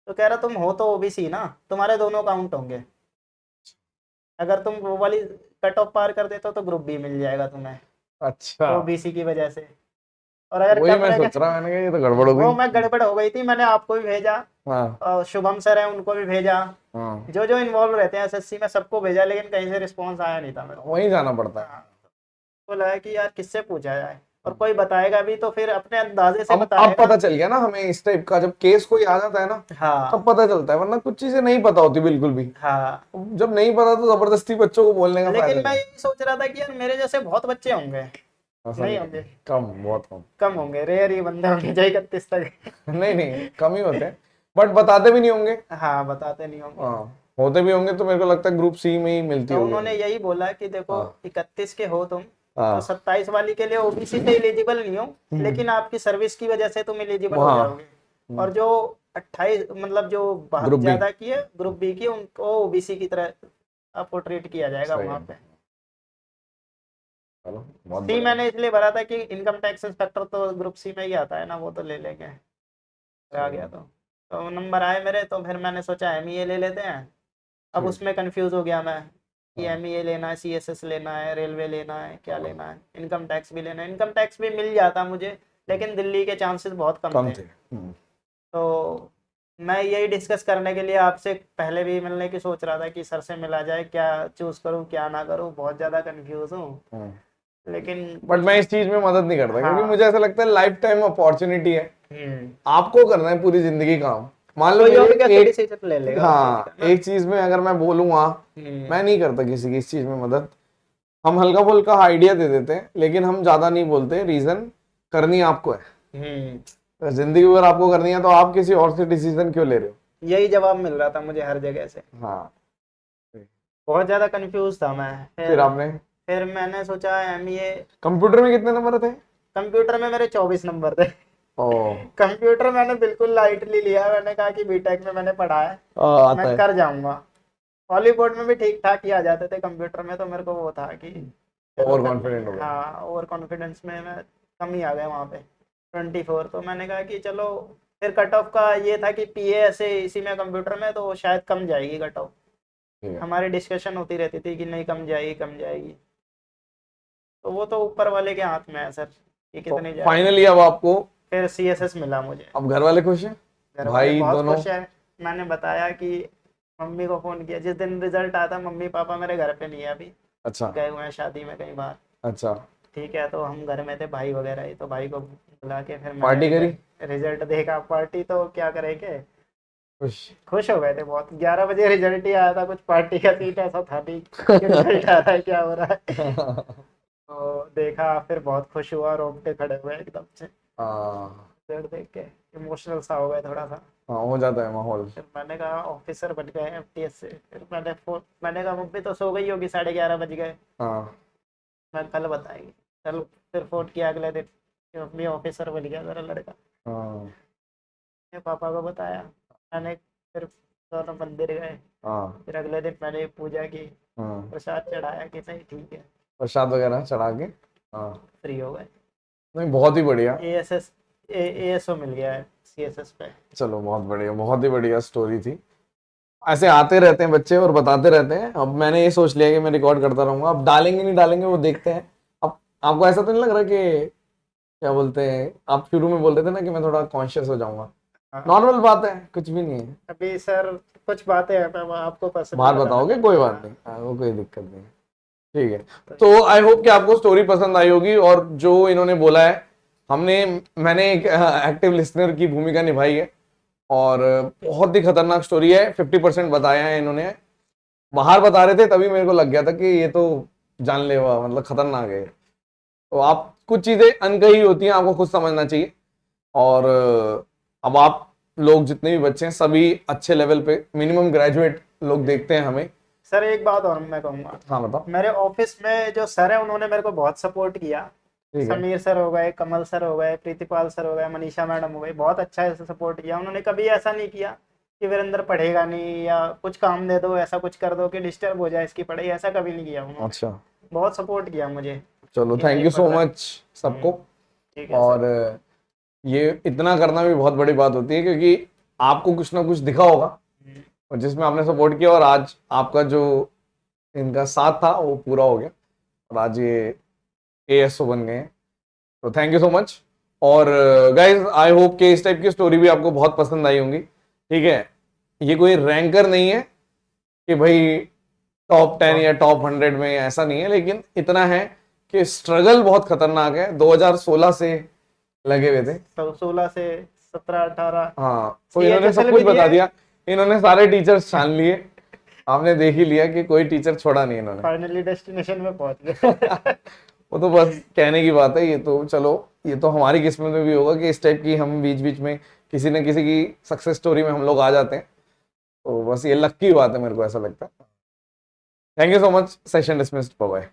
तो कह रहा तुम हो तो ओबीसी ना, तुम्हारे दोनों काउंट होंगे, अगर तुम वो वाली कट ऑफ पार कर देते हो तो ग्रुप बी मिल जाएगा तुम्हें, अच्छा। ओबीसी की वजह से। और अगर वही कम मैं रह सोच रहा, मैंने कहा ये तो गड़बड़ हो वो गई। मैं गड़बड़ हो गई थी, मैंने आपको भी भेजा, हाँ। और शुभम सर है उनको भी भेजा, हाँ। जो जो इन्वॉल्व रहते हैं एसएससी में सबको भेजा, लेकिन कहीं से रिस्पॉन्स आया नहीं था मेरे को। वहीं जाना पड़ता है। हाँ, तो लगा कि यार किससे पूछा जाए, और कोई बताएगा भी तो फिर अपने अंदाजे से अब बताएगा। पता चल गया ना हमें इस टाइप का, जब केस कोई आ जाता है ना हाँ तब पता चलता है, वरना कुछ चीजें नहीं पता होती बिल्कुल भी। हाँ। जब नहीं पता तो जबरदस्ती बच्चों को बोलने का फायदा लेकिन मैं नहीं। यही सोच रहा था कि यार मेरे जैसे बहुत बच्चे होंगे, ऐसा नहीं नहीं, होंगे, कम, बहुत कम। कम होंगे, रेयर ही बंदे होंगे जो 31 तक। नहीं नहीं, कम ही होते हैं, बट बताते भी नहीं होंगे। हाँ, बताते नहीं होंगे। हाँ, होते भी होंगे तो मेरे को लगता है ग्रुप सी में ही मिलती तो होगी। उन्होंने यही बोला कि देखो हाँ। 31 के हो तुम, हाँ। 27 वाली के लिए ओबीसी से एलिजिबल नहीं हो, लेकिन आपकी सर्विस की वजह से तुम एलिजिबल हो हाँ। जाओगे। और जो 28 मतलब जो बहुत ग्रुप बी। ज्यादा की है ग्रुप बी की, उनको ओबीसी की तरह आपको ट्रीट किया जाएगा सही वहां है। पे। चलो बहुत सी बढ़िया। मैंने इसलिए भरा था कि इनकम टैक्स इंस्पेक्टर तो ग्रुप सी में ही आता है ना, वो तो ले लेंगे आ सही गया है। तो नंबर आए मेरे, तो फिर मैंने सोचा एमईए ले लेते हैं। अब ठीक। उसमें कंफ्यूज हो गया मैं कि हाँ। एमईए लेना है, सीएसएस लेना है, रेलवे लेना है, क्या लेना है, इनकम टैक्स भी लेना है। इनकम टैक्स भी मिल जाता मुझे, लेकिन दिल्ली के चांसेस बहुत कम कम थे। थे। तो मैं यही डिस्कस करने के लिए आपसे पहले भी मिलने की सोच रहा था कि सर से मिला जाए, क्या चूज करूं क्या ना करूं, बहुत ज़्यादा कंफ्यूज हूँ। लेकिन बट मैं इस चीज में मदद नहीं करता, क्योंकि हाँ। मुझे ऐसा लगता है लाइफ टाइम अपॉर्चुनिटी है, हम्म। आपको करना है पूरी जिंदगी काम। मान लो कोई और मेरे कैसे एक, डिसीजन ले लेगा उस चीज हाँ, का ना। एक चीज में अगर मैं बोलूंगा, हम्म। मैं नहीं करता किसी की इस चीज में मदद। हम हल्का फुल्का आइडिया दे देते हैं, लेकिन हम ज्यादा नहीं बोलते। रीजन करनी आपको है, हम्म। तो जिंदगी भर आपको करनी है, तो आप किसी और से डिसीजन क्यों ले रहे हो? यही जवाब मिल रहा था मुझे हर जगह से। हाँ। बहुत ज्यादा कंफ्यूज था मैं। फिर आपने फिर मैंने सोचा एमईए। कंप्यूटर में कितने नंबर थे? कंप्यूटर में मेरे 24 नंबर थे। ओ। कंप्यूटर मैंने बिल्कुल लाइटली लिया, मैंने कहा कि बीटेक में मैंने पढ़ा है, आता मैं है। कर जाऊंगा। हॉलीवुड में भी ठीक ठाक ही आ जाते थे कंप्यूटर में, तो मेरे को वो था कि चलो ओवर कर कॉन्फिडेंट लेंगे। हो गया। हाँ, ओवर कॉन्फिडेंस में मैं कम ही आ गया वहाँ पे 24। तो मैंने कहा कि चलो, फिर कट ऑफ का ये था कि पीए ऐसे इसी में कंप्यूटर में तो शायद कम जाएगी कट ऑफ। ठीक है। हमारी डिस्कशन होती रहती थी कि नहीं कम जाएगी कम जाएगी, तो वो तो ऊपर वाले के हाथ में है सर कि तो कितनी जाएगी। फाइनली अब आपको, फिर सीएसएस मिला मुझे। अब घर वाले खुश हैं? घर वाले भाई बहुत दोनों? खुश है। मैंने बताया कि मम्मी को फोन किया जिस दिन रिजल्ट आता, मम्मी पापा मेरे घर पे नहीं है अभी, अच्छा। गए हुए हैं शादी में कई बार। अच्छा। ठीक है, तो हम घर में थे, भाई वगैरह ही, तो भाई को बुला के फिर मैंने पार्टी करी? रिजल्ट देखा। पार्टी तो क्या करेंगे, खुश। खुश हो गए थे बहुत। 11 बजे रिजल्ट ही आया था, कुछ पार्टी का सीन ऐसा था नहीं कि रिजल्ट आ रहा है क्या हो रहा है। तो देखा, फिर बहुत खुश हुआ, रोंगटे खड़े हुए एकदम से हाँ। रिजल्ट देख के। इमोशनल सा हो गया थोड़ा सा। हाँ, हो जाता है माहौल। फिर मैंने कहा ऑफिसर बन गए एफटीएस से। फिर मैंने कहा मम्मी तो सो गई होगी, 11:30 बज गए, हाँ। मैं कल बताएगी। चल, फिर फोन किया अगले दिन कि मम्मी ऑफिसर बन गया मेरा लड़का। हाँ। मैं पापा को बताया। मैंने फिर दोनों मंदिर गए। हाँ। फिर अगले दिन मैंने पूजा की, हाँ। प्रसाद चढ़ाया कि नहीं ठीक है, प्रसाद वगैरह चढ़ा के। हाँ। फ्री हो गए। नहीं, बहुत ही बढ़िया। एएसएस एएसओ मिल गया है सीएसएस पे। चलो बहुत बढ़िया, बहुत ही बढ़िया स्टोरी थी। ऐसे आते रहते हैं बच्चे और बताते रहते हैं। अब मैंने ये सोच लिया कि मैं रिकॉर्ड करता रहूंगा। अब डालेंगे नहीं डालेंगे वो देखते हैं। अब आपको ऐसा तो नहीं लग रहा कि, क्या बोलते हैं, आप शुरू में बोल रहे थे ना कि मैं थोड़ा कॉन्शियस हो जाऊंगा? हाँ। नॉर्मल बात है, कुछ भी नहीं है। अभी सर कुछ बातें हैं, मैं आपको पर्सनली बाहर बताना बताओगे, चाहूंगा। कोई बात नहीं, वो कोई दिक्कत नहीं है। ठीक है, तो आई होप कि आपको स्टोरी पसंद आई होगी। और जो इन्होंने बोला है, मैंने एक एक्टिव लिसनर की भूमिका निभाई है, और बहुत ही खतरनाक स्टोरी है। 50% बताया है इन्होंने। बाहर बता रहे थे तभी मेरे को लग गया था कि ये तो जानलेवा, मतलब खतरनाक है। तो आप, कुछ चीजें अनकही होती हैं, आपको खुद समझना चाहिए। और अब आप लोग जितने भी बच्चे हैं, सभी अच्छे लेवल पे, मिनिमम ग्रेजुएट लोग देखते हैं हमें। सर एक बात और मैं कहूँगा, हाँ बताओ। मेरे ऑफिस में जो सर है उन्होंने मेरे को बहुत सपोर्ट किया। ठीक है। समीर सर हो गए, कमल सर हो गए, प्रीतिपाल सर हो गए, मनीषा मैडम हो गई, बहुत अच्छा ऐसे सपोर्ट किया उन्होंने। कभी ऐसा नहीं किया कि वीरेंद्र पढ़ेगा नहीं या कुछ काम दे दो, ऐसा कुछ कर दो कि डिस्टर्ब हो जाए इसकी पढ़ाई, ऐसा कभी नहीं किया उन्होंने। अच्छा। बहुत सपोर्ट किया मुझे चलो, कि थैंक नहीं यू पढ़ सो रहा है। मच सबको। ठीक है और सर। ये इतना करना भी बहुत बड़ी बात होती है, क्योंकि आपको कुछ ना कुछ दिखा होगा, और जिसमें आपने सपोर्ट किया, और आज आपका जो इनका साथ था वो पूरा हो गया, और आज ये एएसओ बन गए हैं। तो थैंक यू सो मच। और गाइज, आई होप कि इस टाइप की स्टोरी भी आपको बहुत पसंद आई होंगी। ठीक है, ये कोई रैंकर नहीं है कि भाई टॉप 10 या टॉप 100 में, ऐसा नहीं है। लेकिन इतना है कि स्ट्रगल बहुत खतरनाक है। 2016 से लगे हुए थे। 16 से 17 18। हाँ, तो इन्होंने सब कुछ भी बता दिए। दिया। इन्होंने सारे टीचर्स छान लिए। आपने देख ही लिया कि कोई टीचर छोड़ा नहीं इन्होंने। फाइनली डेस्टिनेशन में पहुंच गए। वो तो बस कहने की बात है। ये तो चलो, ये तो हमारी किस्मत में भी होगा कि इस टाइप की हम बीच बीच में किसी न किसी की सक्सेस स्टोरी में हम लोग आ जाते हैं। तो बस ये लक की बात है, मेरे को ऐसा लगता है। Thank you so much. Session dismissed. Bye bye.